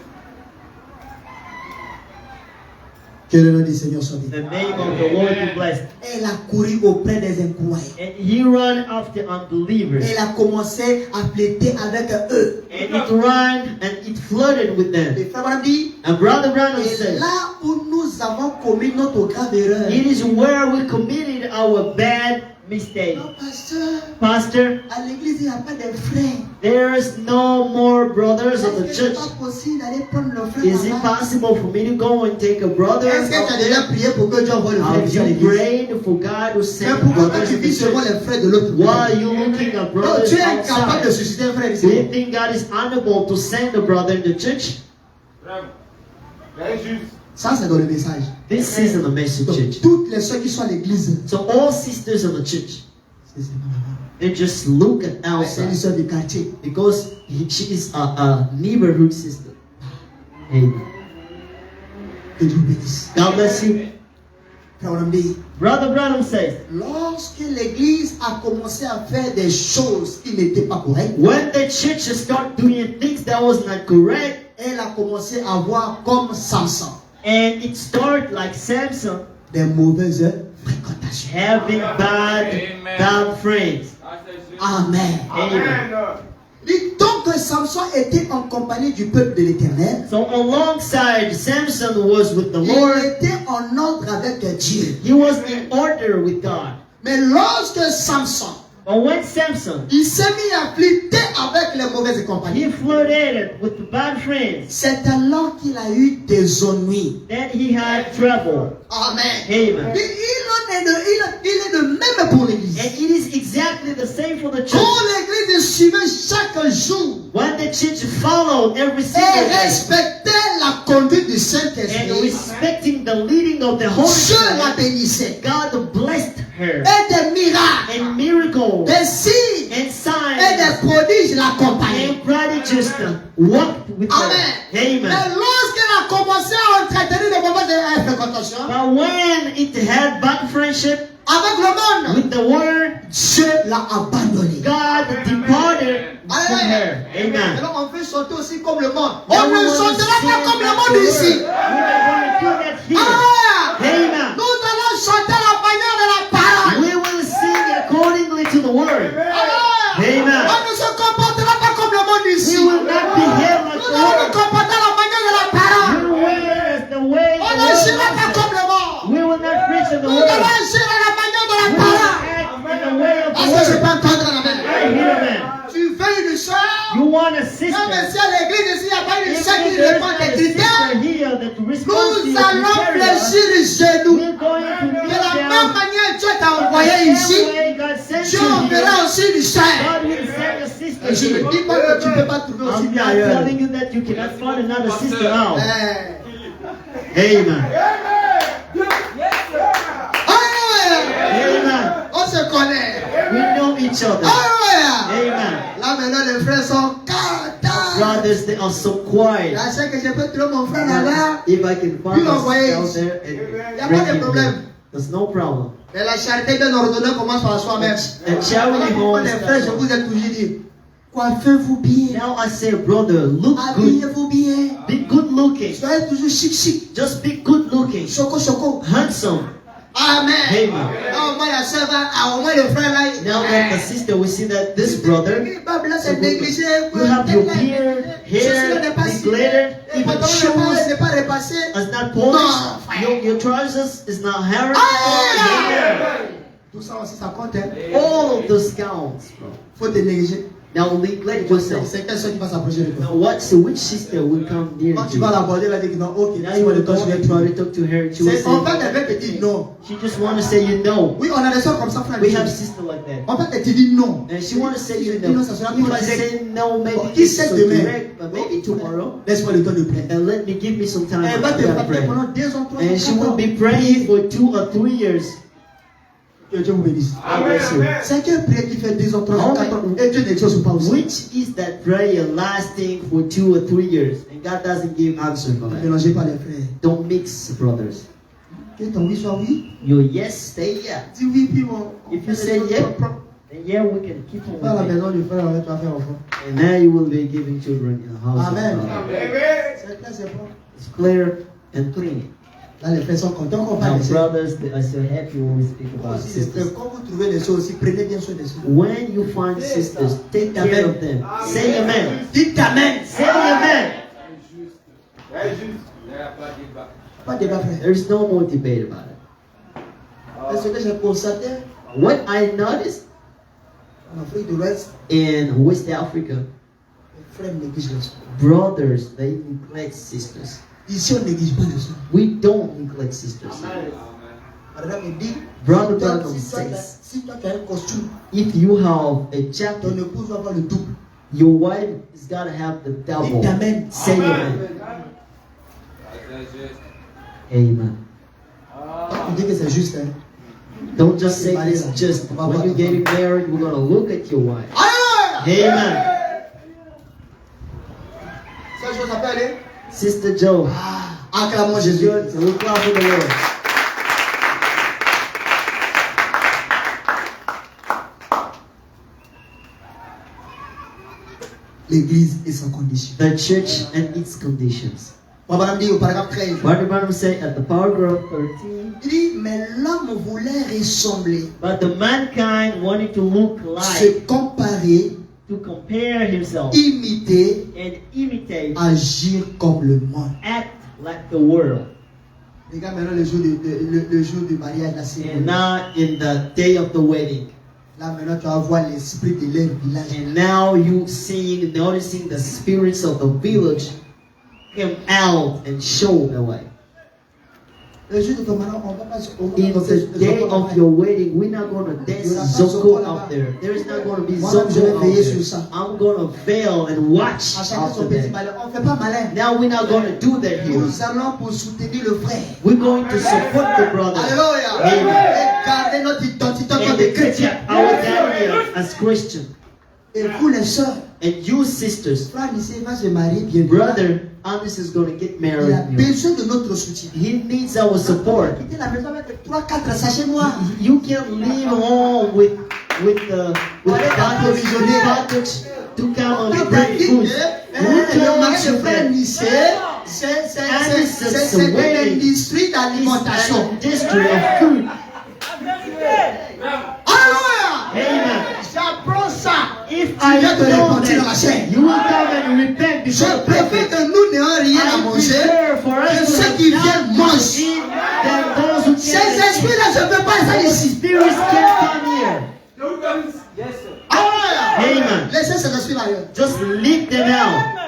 Que le nom du Seigneur soit béni. The name of the Lord be blessed. Elle a couru auprès des incroyants. And he ran after unbelievers. Elle a commencé à plaider avec eux. And it ran and it flooded with them. Et frère Branham dit, And Brother Branham et said, là où nous avons commis notre grave erreur. it is where we committed our bad mistake. Non, pasteur, Pastor, à l'église, il n'y a pas de frères. there's no more brothers of the Est-ce que c'est church. pas possible d'aller prendre le frère Is it là-bas? possible for me to go and take a brother? Est-ce que tu as déjà prié pour que Dieu envoie le frère Have ici à you l'église? prayed for God to Mais send pourquoi brothers tu to the vis seulement church? les frères de l'autre Why are côté? you looking at Non, brothers tu es incapable de outside? susciter un frère Do you ici. think God is unable to send a brother in the church? Bravo. C'est juste. Ça, c'est dans le message. This is in the message Donc, church. toutes les soeurs qui sont à l'église, So all sisters of the church, c'est pas maman. they just look at C'est une outside sœur du quartier. because she is a neighborhood sister. Amen. Que Dieu bénisse. God bless you. Frère Branham dit, Brother Branham says, lorsque l'église a commencé à faire des choses qui n'étaient pas correctes, when the church start doing things that was not correct, elle a commencé à voir comme Samson and it started like Samson des mauvaises fréquentations. having bad friends. C'est juste. Amen. Amen. Dit donc que Samson était en compagnie du peuple de l'Éternel. So alongside Samson was with the Il Lord, était en ordre avec Dieu. he was in order with God. Mais lorsque Samson, But when Samson, il s'est mis à flirter avec les mauvaises compagnies, he flirted with the bad friends, c'est alors qu'il a eu des ennuis. then he had trouble. Amen. Amen. Il est de même pour l'église. And it is exactly the same for the church. Quand l'église suivait chaque jour When the church followed every et single day respectait la conduite du and Saint-Esprit, respecting the leading of the Holy Dieu la Spirit, bénissait. God blessed her. Et des miracles, And miracles des signes and et signs des prodiges l'accompagnaient. and prodigies walked with her. Amen. Mais Amen. lorsqu'elle a commencé à entretenir les mauvaises fréquentations But when it had bad friendship avec le monde, with the word, Dieu l'a abandonné. God departed from her. Amen. Alors on veut chanter aussi comme le monde. Now On we ne want to chantera sing pas comme le like monde the word. ici. We're not going to do that here. Ah! Amen. Nous allons chanter la manière de la parole. We will sing accordingly to the word. Ah! Amen. On ne se comportera pas comme le monde We ici. will not behave like Nous the allons nous world. comporter la manière de la parole. We will as the way On the ne chantera world pas is. comme le monde. We will not preach in the Nous world. allons agir à la manière de la We will parole. act in the way of Est-ce que je the peux word. entendre la main? I hear man. Tu veux une soeur? You want a Non, mais sister. si à l'église ici, il n'y a pas une If soeur qui there's répond not des a critères, sister here that responds to nous your allons criteria, fléchir les genoux. we're going to De kneel la même down. manière Dieu t'a envoyé The ici, same way God sent Dieu you here, enverra aussi une soeur. God will send a sister Je ne here. dis pas que tu ne peux pas trouver aussi I'm bien not ailleurs. telling you that you cannot find another sister out. Eh. Amen. Alléluia. Amen. On se connaît. We know each other. Alléluia. Amen. Là maintenant les frères sont contents. Brothers, they are so quiet. Là c'est que je peux trouver mon frère là-bas. If I can Puis find l'envoyer us down ici. there Y a and pas bring de him problème. here, there's no problem. Mais la charité bien ordonnée commence par soi-même. And charity Moi, home les frères, je starts. vous ai toujours dit, coiffez-vous bien, Now I say, brother, look good. habillez-vous bien, Be good looking. soyez toujours chic chic, Just be good looking. choco choco. Handsome. Amen. Amen. Au moins la sœur va, au moins le frère là. Now that the sister, we see that this brother, Là c'est négligé. you have your beard, hair, declared, even shoes n'est pas repassé. is not polished, your trousers is not hairy. Tout ça aussi ça compte. Hein. All of those counts, bro. Faut te négliger. Now neglect yourself. C'est quelle soeur qui va s'approcher de toi? Now which sister will come near Quand tu you? vas l'aborder, elle va dire non, ok. Now you want to go and try to talk to her. She will En fait, say, elle va te dire non. she just want to say you no. Oui, on a des soeurs comme ça, frère. We have sister like that. En fait, elle te dit non. And she want to say you Si je dis non, no. ça sera If trop I direct. say no, maybe Qui it's sait so demain? direct, but maybe tomorrow. Laisse-moi le temps de prier. And let me give me some time. Elle va te to frapper pray. pendant 2 ans, 3 ans. And she will be praying for 2 or 3 years. Que Dieu vous bénisse. Amen. C'est quelle prière qui fait 2 ans, 3 ans, 4 ans et Dieu n'exauce pas aussi. Which is that prayer lasting for 2 or 3 years and God doesn't give answer for Ne that? mélangez pas les frères. Don't mix, brothers. Que ton oui soit oui. Your yes, stay yeah. Dis oui, puis on. If you say yeah, then yeah, we can keep on Va à la with it. maison du frère, tu vas faire enfant. And now you will be giving children in the house Amen. of God. Amen. C'est clair, c'est bon. It's clear and clean. Là, les frères sont contents qu'on Now, parle de ça. brothers, they are so happy when we speak about Aussi, les frères, sisters. quand vous trouvez les choses aussi, prenez bien soin des choses. When you find sisters, take care of them. Say amen. Dites amen. Say amen. C'est juste. Il n'y a pas de débat. Pas de débat, frère. There is no more debate about it. Et ce que j'ai constaté What I noticed en Afrique de l'Ouest, in West Africa, les frères négligent les choses. brothers, they neglect sisters. Ici, on néglige pas les choses. We don't neglect sisters. Par exemple, il dit, Brother si toi, Branham says, si toi tu as un costume, if you have a ton jacket, épouse va avoir le double. your wife is gotta have the double. Dites amen. Say amen. C'est juste. Amen. Tu dis que c'est juste, hein. Don't just say it's just. When you're getting married, we're gonna look at your wife. Alléluia! Amen. Cette chose, ça peut aller? Sister Joe. Acclamons Jésus. Good. So we'll clap for the Lord. L'église et sa condition. The church and its conditions. Madame dit au paragraphe 13. Brother Branham say at the paragraph 13, Il dit, mais l'homme voulait ressembler, but the mankind wanted to look se like, comparer, to compare himself imiter, and imitate, agir comme le monde. act like the world. Regarde maintenant le jour du mariage, la And cérémonie. now in the day of the wedding, Là maintenant tu vas voir l'esprit de leur village. and now you seeing, noticing the spirits of the village come out and show the way. Le jour de ton mariage, on va pas se In the day of your wedding, we're not going to dance Zoko out there. There is not going to be Moi-même, je Zoko vais out veiller there. sur ça. I'm going to veil and watch À chacun after son petit that. malin. On ne fait pas malin. Now we're not going to do that here. Nous allons pour soutenir le frère. We're going to support the brother Alléluia. Amen. Et garder notre identité en tant and que chrétien. protect our identity as Christian. Et vous les sœurs, And you sisters, frère Nissé va se marier bientôt. brother Anis is going to get Il a married. besoin de notre soutien. He needs our support. Quitter la maison avec 3-4 sachets noirs. You can't leave home with package to come On and a bring food. le mariage de frère Nissé, c'est une industrie It's d'alimentation. an industry of food. Alléluia. Amen. J'apprends ça. If Tu I viens de know repentir dans la that, chair. you will come and repent Je before préfère que nous n'ayons rien à I manger prepare for us que to ceux have qui nothing viennent to mangent. eat than those who Ces can't eat. esprits-là, je ne veux pas ça Those ici. spirits can't come here. Yes, sir. Alléluia. Amen. Laissez ces esprits ailleurs. Just leave them out.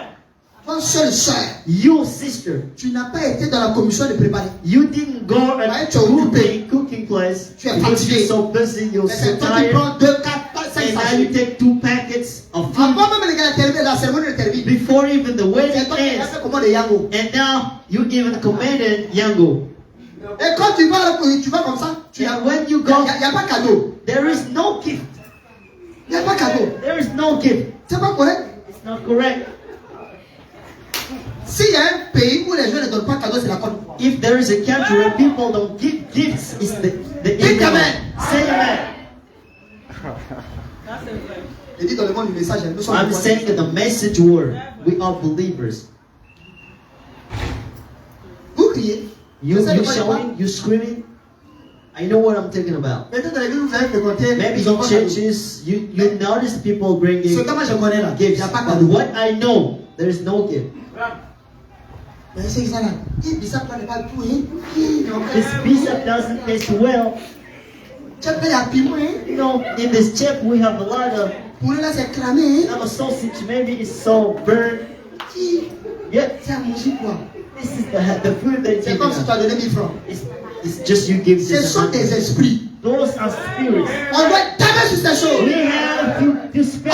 Ton seul soeur, You sister, tu n'as pas été dans la commission de préparer. you didn't go Ouais, at tu as occupé. cooking place Tu es because fatigué. you're so busy, you're Mais so c'est toi qui tired, prends 2, 4, 5 and now you sachets. take 2 packets of food Avant même la cérémonie de termine. before even the C'est wedding toi qui as ends, fait comment les yango. and now you even commanded Yango. Et quand tu vas comme ça, tu as. And when you Il go, n'y a pas cadeau. there is no gift. Il n'y a pas cadeau. There is no gift. C'est pas correct. It's not correct. S'il y a un pays où les gens ne donnent pas cadeau, c'est la Côte d'Ivoire. If there is a country where people don't give gifts, it's the Dites Indian. amen. Say amen. Je dis dans le monde du message, nous sommes I'm saying that the message word, we are believers. Vous criez. You Vous savez de quoi je shouting, you screaming. I know what I'm talking about. Peut-être dans l'église où vous avez fréquenté, Maybe ils ont in pas cadeau. churches, you notice people bringing Ce que moi je connais là, il gifts. n'y a pas de But cadeau. what I know, there is no gift. Mais c'est ça là. Il dit ça pour ne pas tout. This pizza doesn't taste well. Tu as pris la piment. You know, in this chip we have a lot of Pour nous là c'est cramé. sausage. Maybe it's so burnt. Yep, C'est à manger quoi? this is the food that C'est you comme si tu as donné 1000 francs. It's just you give Ce this. sont des esprits. Those are spirits. On doit taper sur ces choses. We have to spend.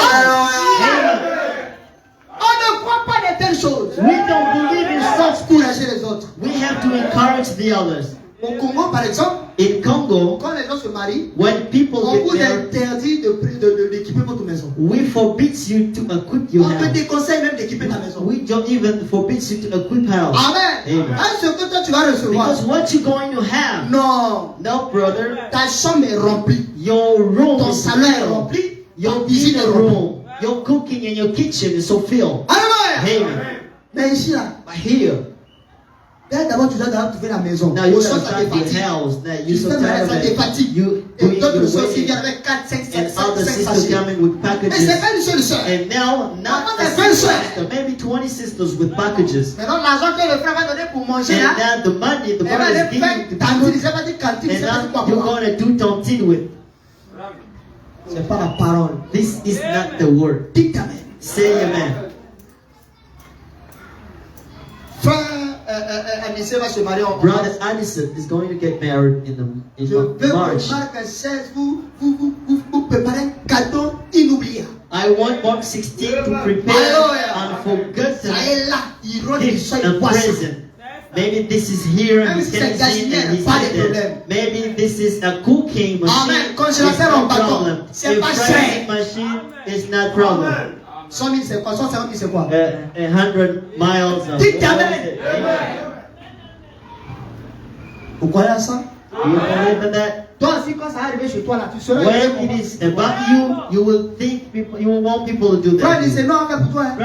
On ne croit pas de telles choses. We don't believe in such Pour things. lâcher les autres. We have to encourage the others. Au Congo par exemple, In Congo, quand les gens se marient, when people on vous get married, interdit d'équiper votre maison. we forbid you to equip your On te house. déconseille même d'équiper ta maison. We don't even forbid you to equip house. Amen. Amen. Est-ce que toi tu vas recevoir? Because what you're going to have, Non. no brother, Ta chambre est remplie. your room Ton is salon est filled. rempli. Your Ton cuisine est dinner remplie. room, your cooking and your kitchen is so filled. Alléluia. Amen. Mais ici là, But here, d'abord tu dois d'abord trouver la maison. now you Au gotta soir ça te find the fatigue. house. Now Tu you're so fais mal, tired ça of te it. fatigue. You Et doing d'autres your choses qui wedding, viennent avec 4, 5, 5, and other 5 sisters sachets. coming with Mais c'est packages. pas une seule sœur. And now, not Maintenant, a c'est 20 sister, sœurs. maybe 20 sisters with packages. Maintenant, l'argent que le frère va donner pour manger And là, then the money the elle va brother is aller giving faire to cantine. people, Il ne sait pas dire cantine, il ne and sait pas dire quoi now you're pour moi. going to do something with. C'est pas la parole. This is not the word. Dites amen. Say amen. Frère Anissé va se marier en Brother Addison is going to get married in Je veux que March. Marc 16 vous préparez un cadeau inoubliable. I want Mark 16 to prepare Hallelujah. unforgotten Ça est là, il rentre, il gift sort, il and voit ça. present. Maybe this is here and Même he si can c'est see gaspillé, and he's pas de like that. problème. Maybe this is a cooking machine. Amen. It's Congélateur en no bâton. problem. C'est A pas frying cher. machine is not problem. 100 000 c'est quoi? 150 000 c'est quoi? 100 miles of Dites amen. Amen. Vous croyez à ça? Do you believe in that? Toi aussi, quand ça va arriver chez toi là, tu seras When it is about you, you will think people, you will want people to do Frère, that. il dit, non, on fait pour toi. Hein.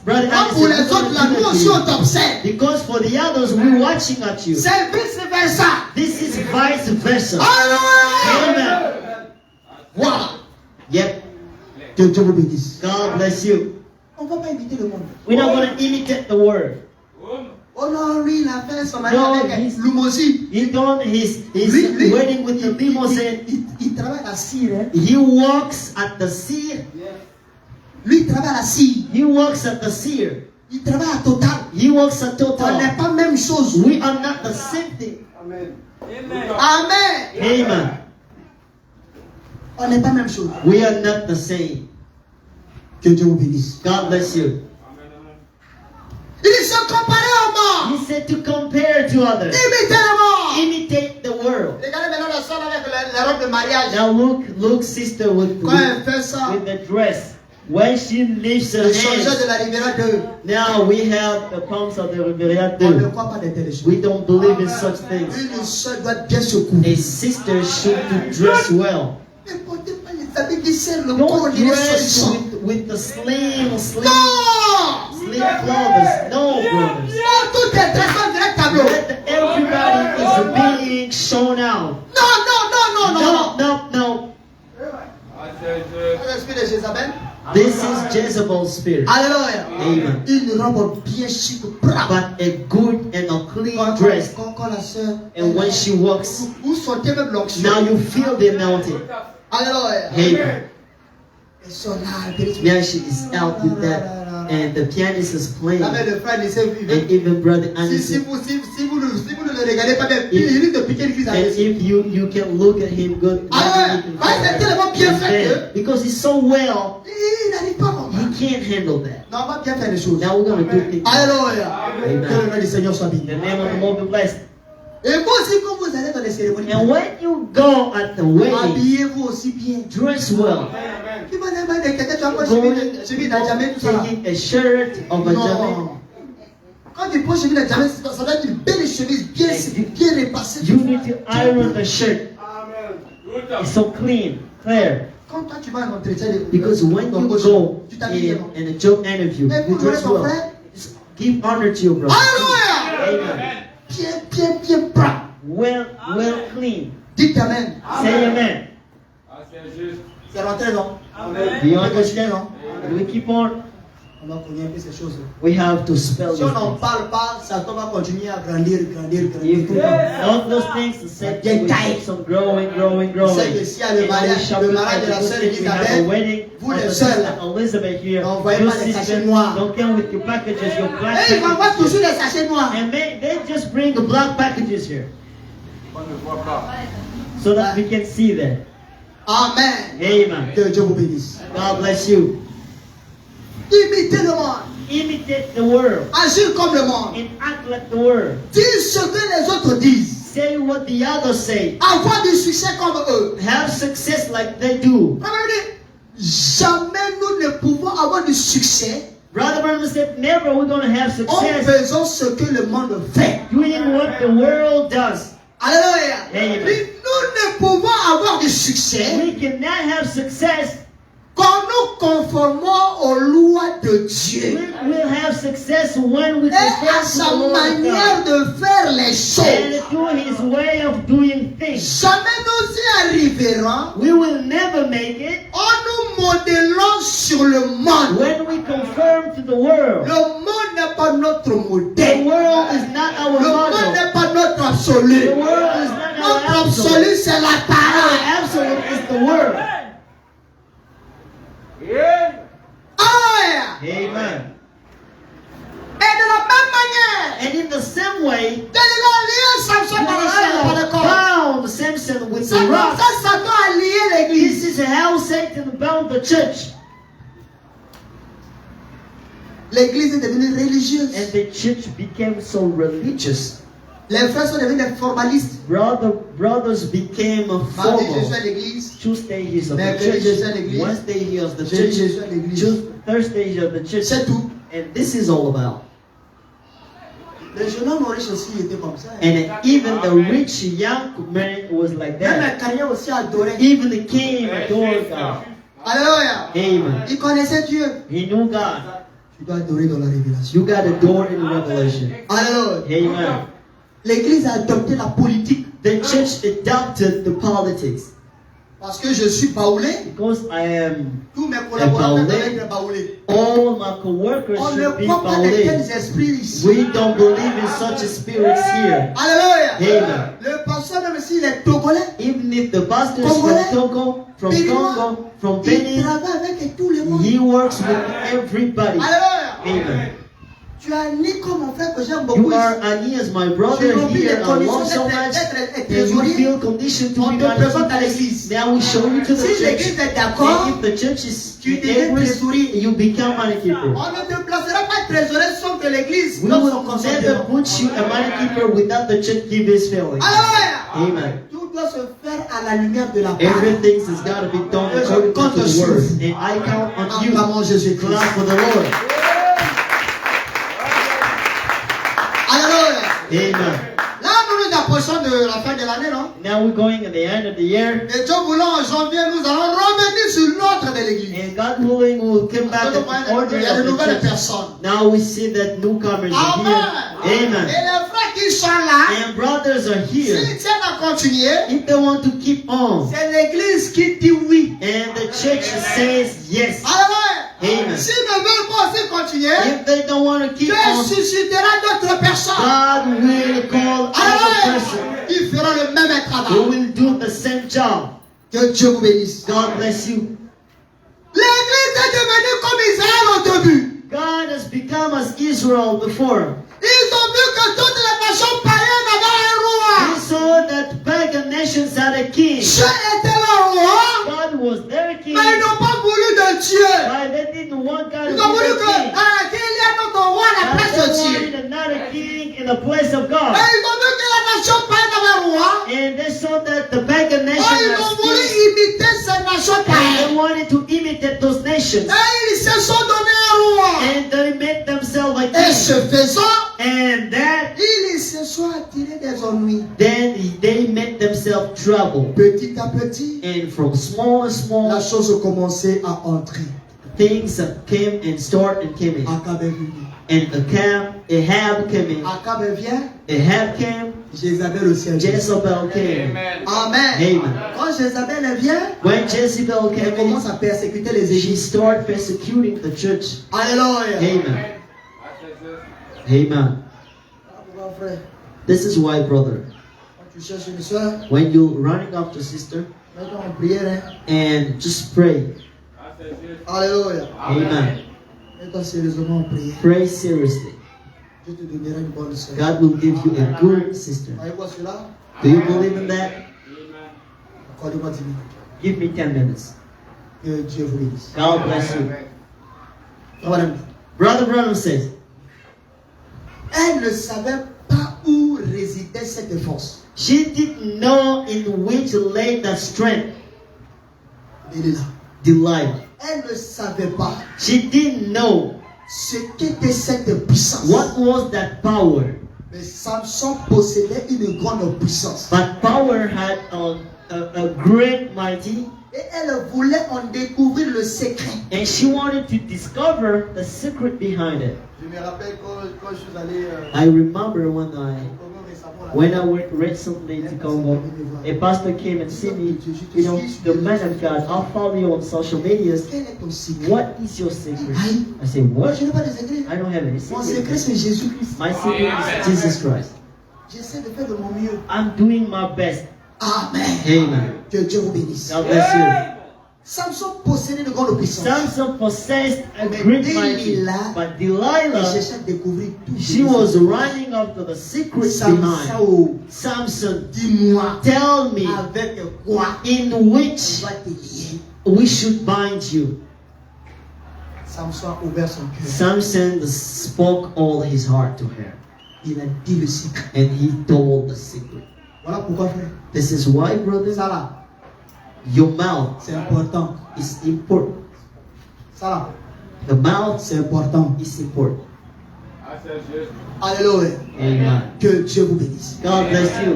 Brother Quand pour les Addison, autres là, nous aussi on t'observe. because for the others, we're watching at you. C'est vice versa. This is vice versa. Alléluia. Amen. Voilà. Yep. Que Dieu vous bénisse. God bless you. On ne va pas imiter le monde. We're not going to imitate the word. Oh non, lui, il a fait son mariage No, avec he's- limousine. He done his Lui, wedding with the limousine. il travaille à la cire. Hein. He walks at the sea. Lui, il travaille à la cire. He walks at the sea. Il travaille à Total. He walks at On Total. n'est pas même chose. We are not the same thing. Amen. Amen. On n'est pas même chose. We are not the same. Que Dieu vous bénisse. God bless you. Il se comparait au mort. He said to compare to others. Imitez le mort. Imitate the world. Regardez maintenant la soeur avec la robe de mariage. Now look, sister with Quand elle fait ça, the dress. When she lifts her le changeur hands. de la Riviera 2. Now we have the palms of the Riviera On ne 2. croit pas de telles choses. We don't believe in such things. Une soeur doit bien se couvrir. A sister should to dress well. Ne portez pas les habits qui servent le corps Don't de les dress saucissons. with the slim Non! clothes. No, brothers. Non, tout est très bien direct tableau. Everybody is being shown out. Non, non, non, non, non. No. L'esprit de Jézabel. This is Jezebel's spirit. Alléluia. Amen. Une robe bien chic, brave. But a good and a clean dress. Quand la sœur. And when she walks, Vous sentez même l'onction. now you feel the anointing. Alléluia. Amen. Elles sont là, elles bénissent. Now she is out with that. And the pianist is playing. La mère de frère ne sait plus. And even Brother Si Anderson. vous ne le regardez pas bien, il risque de piquer l'église à And l'église. if you can look at him good, Ah ouais, c'est tellement bien fait que because he's so well, il n'arrive pas à comprendre. he can't handle that. Non, on va bien faire les choses. Now we're gonna do things. Alléluia. Amen. Que le nom du Seigneur soit béni. The name of the Lord be blessed. Et vous aussi, quand vous allez dans les cérémonies, And when you go at the wedding, habillez-vous aussi bien. dress well. Tu vas aller de quelqu'un, tu vas pas suivi d'Adjamé, tout ça. là. Taking a shirt of a jacket. Non. Quand tu prends chemise d'Adjamé, ça doit être une belle chemise bien, bien repassée. You need to iron the shirt. It's so clean, clear. Quand toi tu vas à un entretien de Because when you go tu t'habilles bien. in a job interview, Mais you pour dress ton well. frère, Give honor to your brother. Alléluia. Amen. Bien, bien, bien propre. Well clean. Dites Amen. Say amen. Ah, c'est juste. C'est rentré, non? Do you On continue, understand? non? Do we keep on? On va connaître un peu ces choses. We have to spell Si these on n'en things. parle pas, Satan va continuer à grandir, grandir, If grandir. we don't those things, the same thing will keep on growing, growing, growing. C'est que s'il y a le And mariage, we shall le be mariage de la like sœur this, we have a Elisabeth, wedding vous of les the sœurs sister là, Elizabeth here. n'envoyez Your pas des sister, sachets noirs. don't come with your packages, your black Et il m'envoie packages. toujours here. des sachets noirs. And they just bring the black packages here On ne voit pas. so that we can see that. Amen. Amen. Que Dieu vous bénisse. God bless you. Imitez le monde. Imitate the world Agir comme le monde. and act like the world. Dis ce que les autres disent. Say what the others say. Avoir du succès comme eux. Have success like they do. Jamais nous ne pouvons avoir du succès Brother Branham said, never we're going to have en success faisant ce que le monde fait. doing what the world does. Alléluia. Amen. Nous ne pouvons avoir du succès We cannot have success. quand nous conformons aux lois de Dieu We will have success when we et à conform to sa the Lord of manière God de faire les choses. and to His way of doing things. Jamais nous y arriverons We will never make it en nous modelant sur le monde. when we conform to the world. Le monde n'est pas notre The modèle. world is not our Le monde model. n'est pas notre The absolu. world is not Notre our absolute. absolu, c'est la Our parole. absolute is the word. Yeah. Alléluia. Amen. Et de la même manière, And in the same way, Delilah a lié Samson par le corps. bound Samson with the C'est comme rock. ça que Satan a lié l'église. This is how Satan bound the church. L'église est devenue religieuse. And the church became so religious. Les frères sont devenus des formalistes. Brothers became Mardi, je suis formal. à l'église. Tuesday he is of the Mercredi, je suis à church. l'église. Wednesday he is of the Jeudi, je church. suis à l'église. Thursday he is of the church. C'est tout. And this is all about. Les jeunes hommes riches aussi étaient comme ça. And even the rich young man was like Même that. les Cananéens aussi adoraient. Even the king adored God. Alléluia. Amen. Ils connaissaient Dieu. He knew God. Tu dois adorer dans la révélation. You got adored in Revelation. Alléluia. Amen. L'église a adopté la politique. The church adopted the politics Parce que je suis baoulé. because I am. Tous mes collaborateurs baoulé. doivent être baoulés. All my co-workers On ne should be croit pas de tels Baoulé. esprits ici. We don't believe in such a spirits here. Alléluia. Amen. Le pasteur, même s'il est togolais, Even if the pastors Congolais, from Togo, from Béninois, Congo, from il Benin, travaille avec tout le monde. he works with everybody. Alléluia. Amen. Tu as ni comme mon frère que j'aime You beaucoup. are Aeneas, my brother Je remplis here. les I conditions love so d'être much. d'être And you trésorier. feel conditioned to On be te présente à my l'église. Now we show you to the Si church. l'église est d'accord, And if the church is tu deviens agrees, trésorier. you become money keeper. On ne te placera pas trésorier sans que l'église We donne will son never consentement. put you a money keeper without the church give his feeling. Alléluia. Amen. Tout doit se faire à la lumière de la parole. Everything has got to be done Et je according compte to the sur word. vous. And I count on you. Acclamons Jésus-Christ. Clap for the Lord. Alléluia. Amen. Là, nous nous approchons de la fin de l'année, non? Now we're going at the end of the year. Et Dieu voulant, en janvier, nous allons revenir sur l'ordre de l'église. And God willing, we'll come back at the order Il y a de of the nouvelles church. personnes. Now we see that newcomers are Amen. here. Et Amen. les frères qui sont là, And brothers are here. s'ils tiennent à continuer, If they want to keep on, c'est l'église qui dit oui. and the church says yes. Alléluia. Amen. S'ils ne veulent pas aussi continuer, If they don't want to keep Dieu on, suscitera d'autres personnes. God will call other Alléluia. person Ils feront le même who travail. will do the same job. Que Dieu vous bénisse. God bless you. L'église est devenue comme Israël au début. God has become as Israel before. Ils ont vu que toutes les nations païennes avaient un roi. We saw that pagan nations had a king. Dieu était leur roi, God was their king, mais ils n'ont pas voulu de Dieu. but they didn't want God to Ils ont voulu be que their king. qu'il y ait notre roi à la But place de they Dieu. wanted another king in the place of God. Et ils ont vu que la nation païenne avait un roi. And they saw that the pagan nation Oh, ils ont had voulu kings. imiter ces nations And they païennes. wanted to imitate those nations. Et ils se sont donné un roi. And they made themselves a Et king. ce faisant, And that, ils se sont attirés des ennuis. then they made themselves trouble. Petit à petit, And from small and la small, chose commençait à entrer. things came and started and came in. Akab est venu. And Ahab came in. Akab vient. Ahab came. Jézabel aussi est venue. Jezebel came. Amen. Amen. Amen. Quand Jézabel vient, When Jezebel elle came in, commence à persécuter les she églises. started persecuting the church. Alléluia. Amen. Ah, c'est juste. Amen. Ah, pourquoi, frère? This is why, brother, Quand tu cherches une soeur, when you're running after sister, mets-toi en prière. Hein. and just pray. Ah, c'est juste. Alléluia. Amen. Mets-toi sérieusement en prière. Pray seriously. Dieu te donnera une bonne soeur. God will give you a good sister. Voyez-vous cela? Do you believe in that? Amen. Accordez-moi 10 minutes. Give me 10 minutes. Que Dieu vous bénisse. God bless you. Voilà. Brother Branham says, Elle ne savait pas où résidait cette force. she didn't know in which lay that strength, Elle est là. Delilah. Elle ne savait pas She didn't know ce qu'était cette puissance. what was that power. Mais Samson possédait une grande puissance. But power had a great mighty, Et elle voulait en découvrir le secret. and she wanted to discover the secret behind it. Je me rappelle quand je suis allé I remember when au Congo récemment, I went recently to Congo, a pastor came and see me. You know, the man of God, I'll follow you on social medias. Quel est ton secret? What is your secret? Aïe. I say, Moi, what? je n'ai pas de secret. I don't have any Mon secret, secret. c'est Jésus-Christ. My secret is Jesus Christ. J'essaie de faire de mon mieux. I'm doing my best. Amen. Amen. Que Dieu vous bénisse. God bless you. Samson possédait une grande puissance. Samson possessed a great mighty, but Il Delilah, cherchait à découvrir tout. she was running after the secrets behind. Samson, Samson, dis-moi, tell me avec quoi in on which va te lier. we should bind you. Samson a ouvert son cœur. Samson spoke all his heart to her, Il a dit le secret. and he told the secret. Voilà pourquoi, frère. This is why, brother, Ça là, your mouth c'est important. is important. Ça là, The mouth c'est important. is important. Ah, c'est juste. Alléluia. Amen. Que Dieu vous bénisse. God bless you.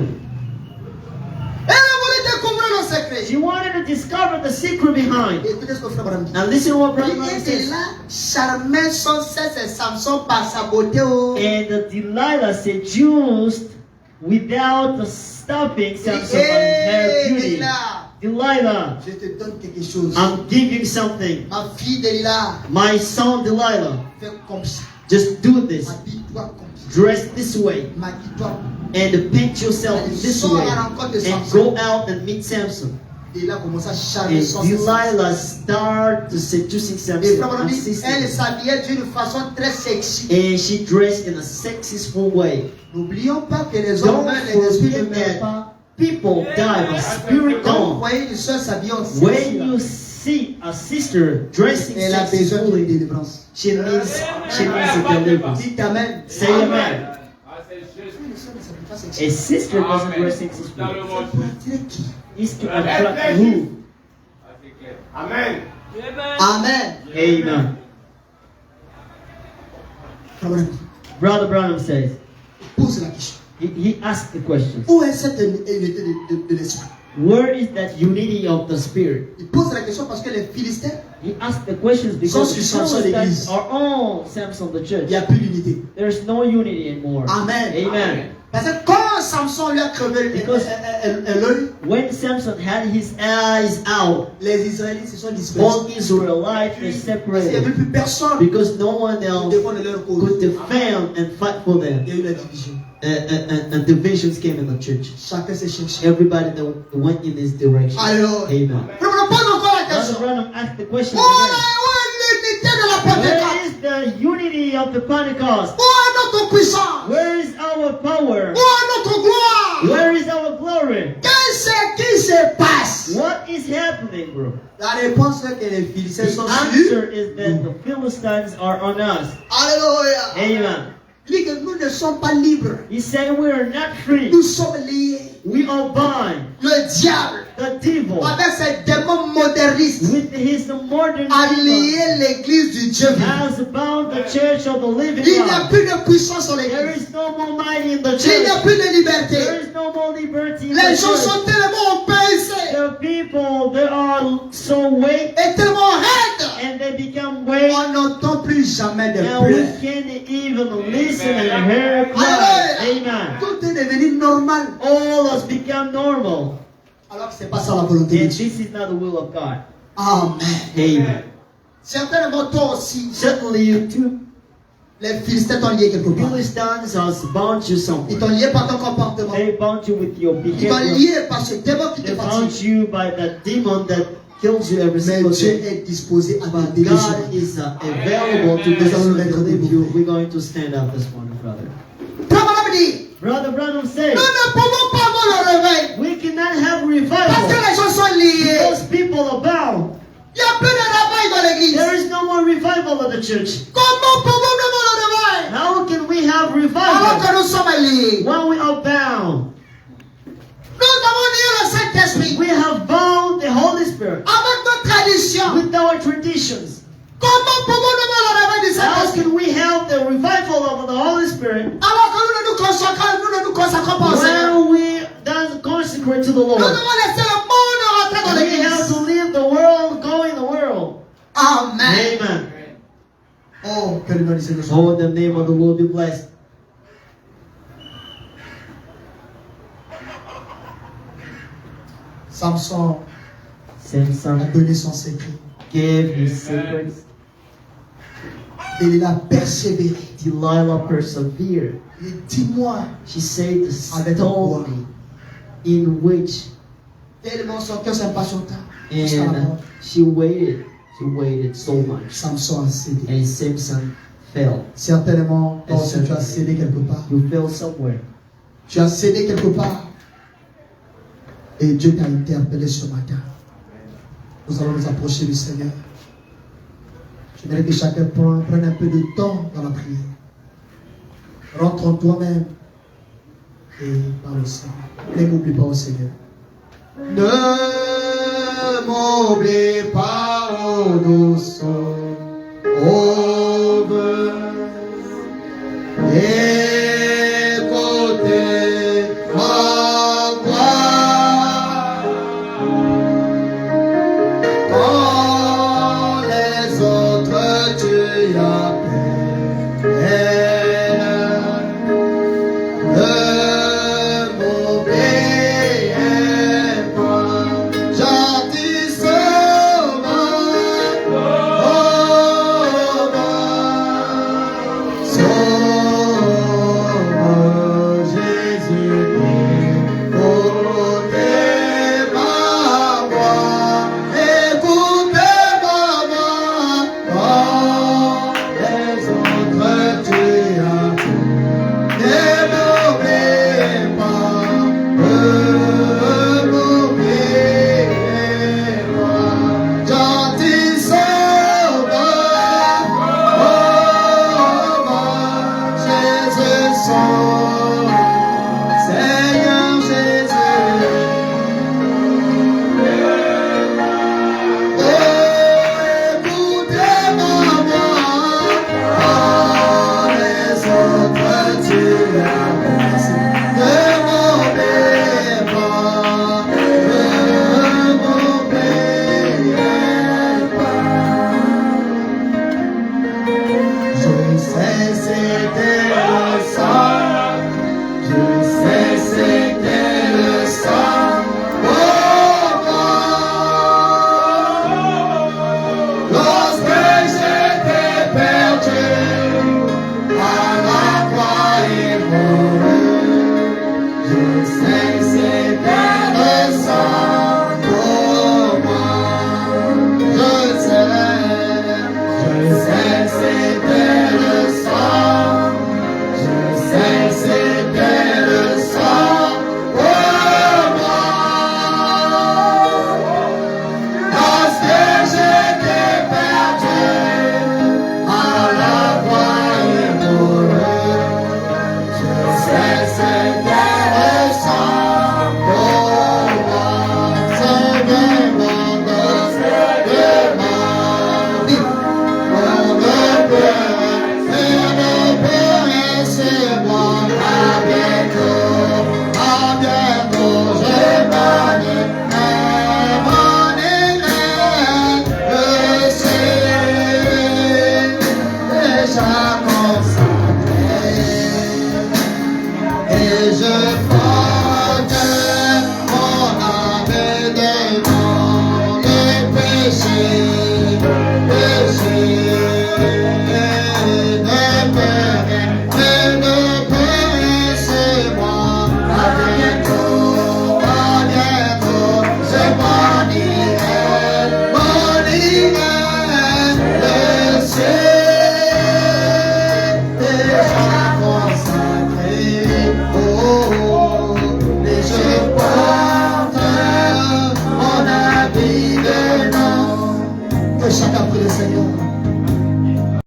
Elle voulait découvrir le secret. She wanted to discover the secret behind. Écoutez ce que frère Branham dit. Now listen to what Brother Il Branham était says. là, charmait son cesse et Samson par sa beauté. Oh. And Delilah seduced without stopping Samson by her beauty. Delilah, Je te donne quelque chose. I'm giving something. Ma fille Delilah, My son Delilah, fais comme ça. just do this. Habille-toi comme ça. Dress this way Maquille-toi. and paint yourself in this way and go out and meet Samson. Delilah commence à charmer And son cesse. Delilah started seducing Et Samson. frère Branham dit, elle unceasingly. s'habillait d'une façon très sexy. And she dressed in a sexistful way. N'oublions pas que les hommes Don't meurent, les esprits ne forget meurent that pas. people die, but spirit Quand vous don't. voyez une soeur s'habiller en sexy, When you see a sister dressing elle a besoin d'une sexually, délivrance. she needs a deliverance. Dites Amen. Say amen. Ah, c'est juste. Les sœurs ne s'habillent pas A sexy. sister doesn't Amen. dress Dans sexually. le monde. Pour attirer qui? It's to attract who? Ah, c'est clair. Amen. Amen. Amen. Frère Branham Brother Branham says, pose la question. he asked the question, Où est cette unité de l'esprit? where is that unity of the spirit? Il pose la question parce que les Philistins, He asked the questions because Sans the Samson l'église. Philistines are all Samson the il church. n'y a plus d'unité. There's no unity anymore. Amen. Amen. Parce que quand Samson lui a crevé Because- l'œil, When Samson had his eyes out, les Israélites se sont dispersés. all Israelites were Parce qu'il n'y avait separated plus personne because no one pour else défendre leur cause. could defend and fight for them. Il y a eu la division. And divisions came in the church. Chacun s'est cherché. Everybody that went in this direction. Alors, Amen. frère, on pose encore la Brother question. Branham asked the question Où again. est l'unité de la Where Pentecôte? is the unity of the Pentecost? Où est notre puissance? Where is our power? Où est notre gloire? Where is our glory? Qu'est-ce qui se passe? What is happening, bro? La réponse est que les Philistins The sont answer sur. is that the Philistines are on us. Alléluia. Amen. Il dit que nous ne sommes pas libres. He's saying we are not free. Nous sommes liés. We are bind. Le diable, The devil avec ses démons modernistes, with his modern a devil lié l'église du Dieu vivant. has bound the church of the living Il n'y a God. plus de puissance sur There l'église. is no more might in the Il n'y a church. plus de There liberté. is no more liberty in Les the gens church. sont tellement oppressés The people, they are so weak et tellement raides. and they become weak. On n'entend plus jamais de Now we pleurs. can't even listen and hear cry. Amen. Tout est devenu normal normal. all has become normal. Alors que c'est pas ça la volonté de And Dieu. this is not the will of God. Amen. Amen. Certainement toi aussi, Certainly you too. les Philistins t'ont lié quelque part. Philistines has bound you Ils somewhere. t'ont lié par ton comportement. They bound you with your Ils t'ont behavior. lié par ce démon qui te They fatigue. bound you by that demon that kills you every Mais single Dieu day. est disposé à te But délivrer. God is available to deliver you. We're going to stand up this morning, brother. Comment me dit? Brother Branham said, Nous ne pouvons pas avoir le réveil. we cannot have Parce que revival les gens sont liés. because people are bound. Il n'y a plus de réveil dans l'église. There is no more revival in the church. Comment pouvons-nous avoir le réveil? How can we have Alors revival que nous sommes liés. when we are bound? Nous avons lié le Saint-Esprit We have bound the Holy Spirit avec nos traditions. with our traditions. Comment pouvons-nous avoir le réveil du How Saint-Esprit? can we have the revival of the Holy Spirit Alors que nous ne nous consacrons pas au Seigneur. when we don't consecrate to the Nous Lord? devons laisser le monde rentrer dans We have l'église. to leave the world, go in the world. Amen. Amen. Oh, que le nom du Seigneur soit. Oh, the name of the Lord be blessed. Samson a Samson donné son secret. gave his secrets. Et il a persévéré. Delilah persevered. Et dis-moi, She said, Avec told me, in which, tellement son cœur s'impatienta jusqu'à la and mort. she waited so much. Samson a cédé. And Samson fell. Certainement, toi aussi, tu as cédé quelque part. You fell somewhere. Tu as cédé quelque part. Et Dieu t'a interpellé ce matin. Nous allons nous approcher du Seigneur. J'aimerais que chacun prenne un peu de temps dans la prière. Rentre en toi-même et parle au Seigneur. Ne m'oublie pas au Seigneur. Ne m'oublie pas, oh nous sommes.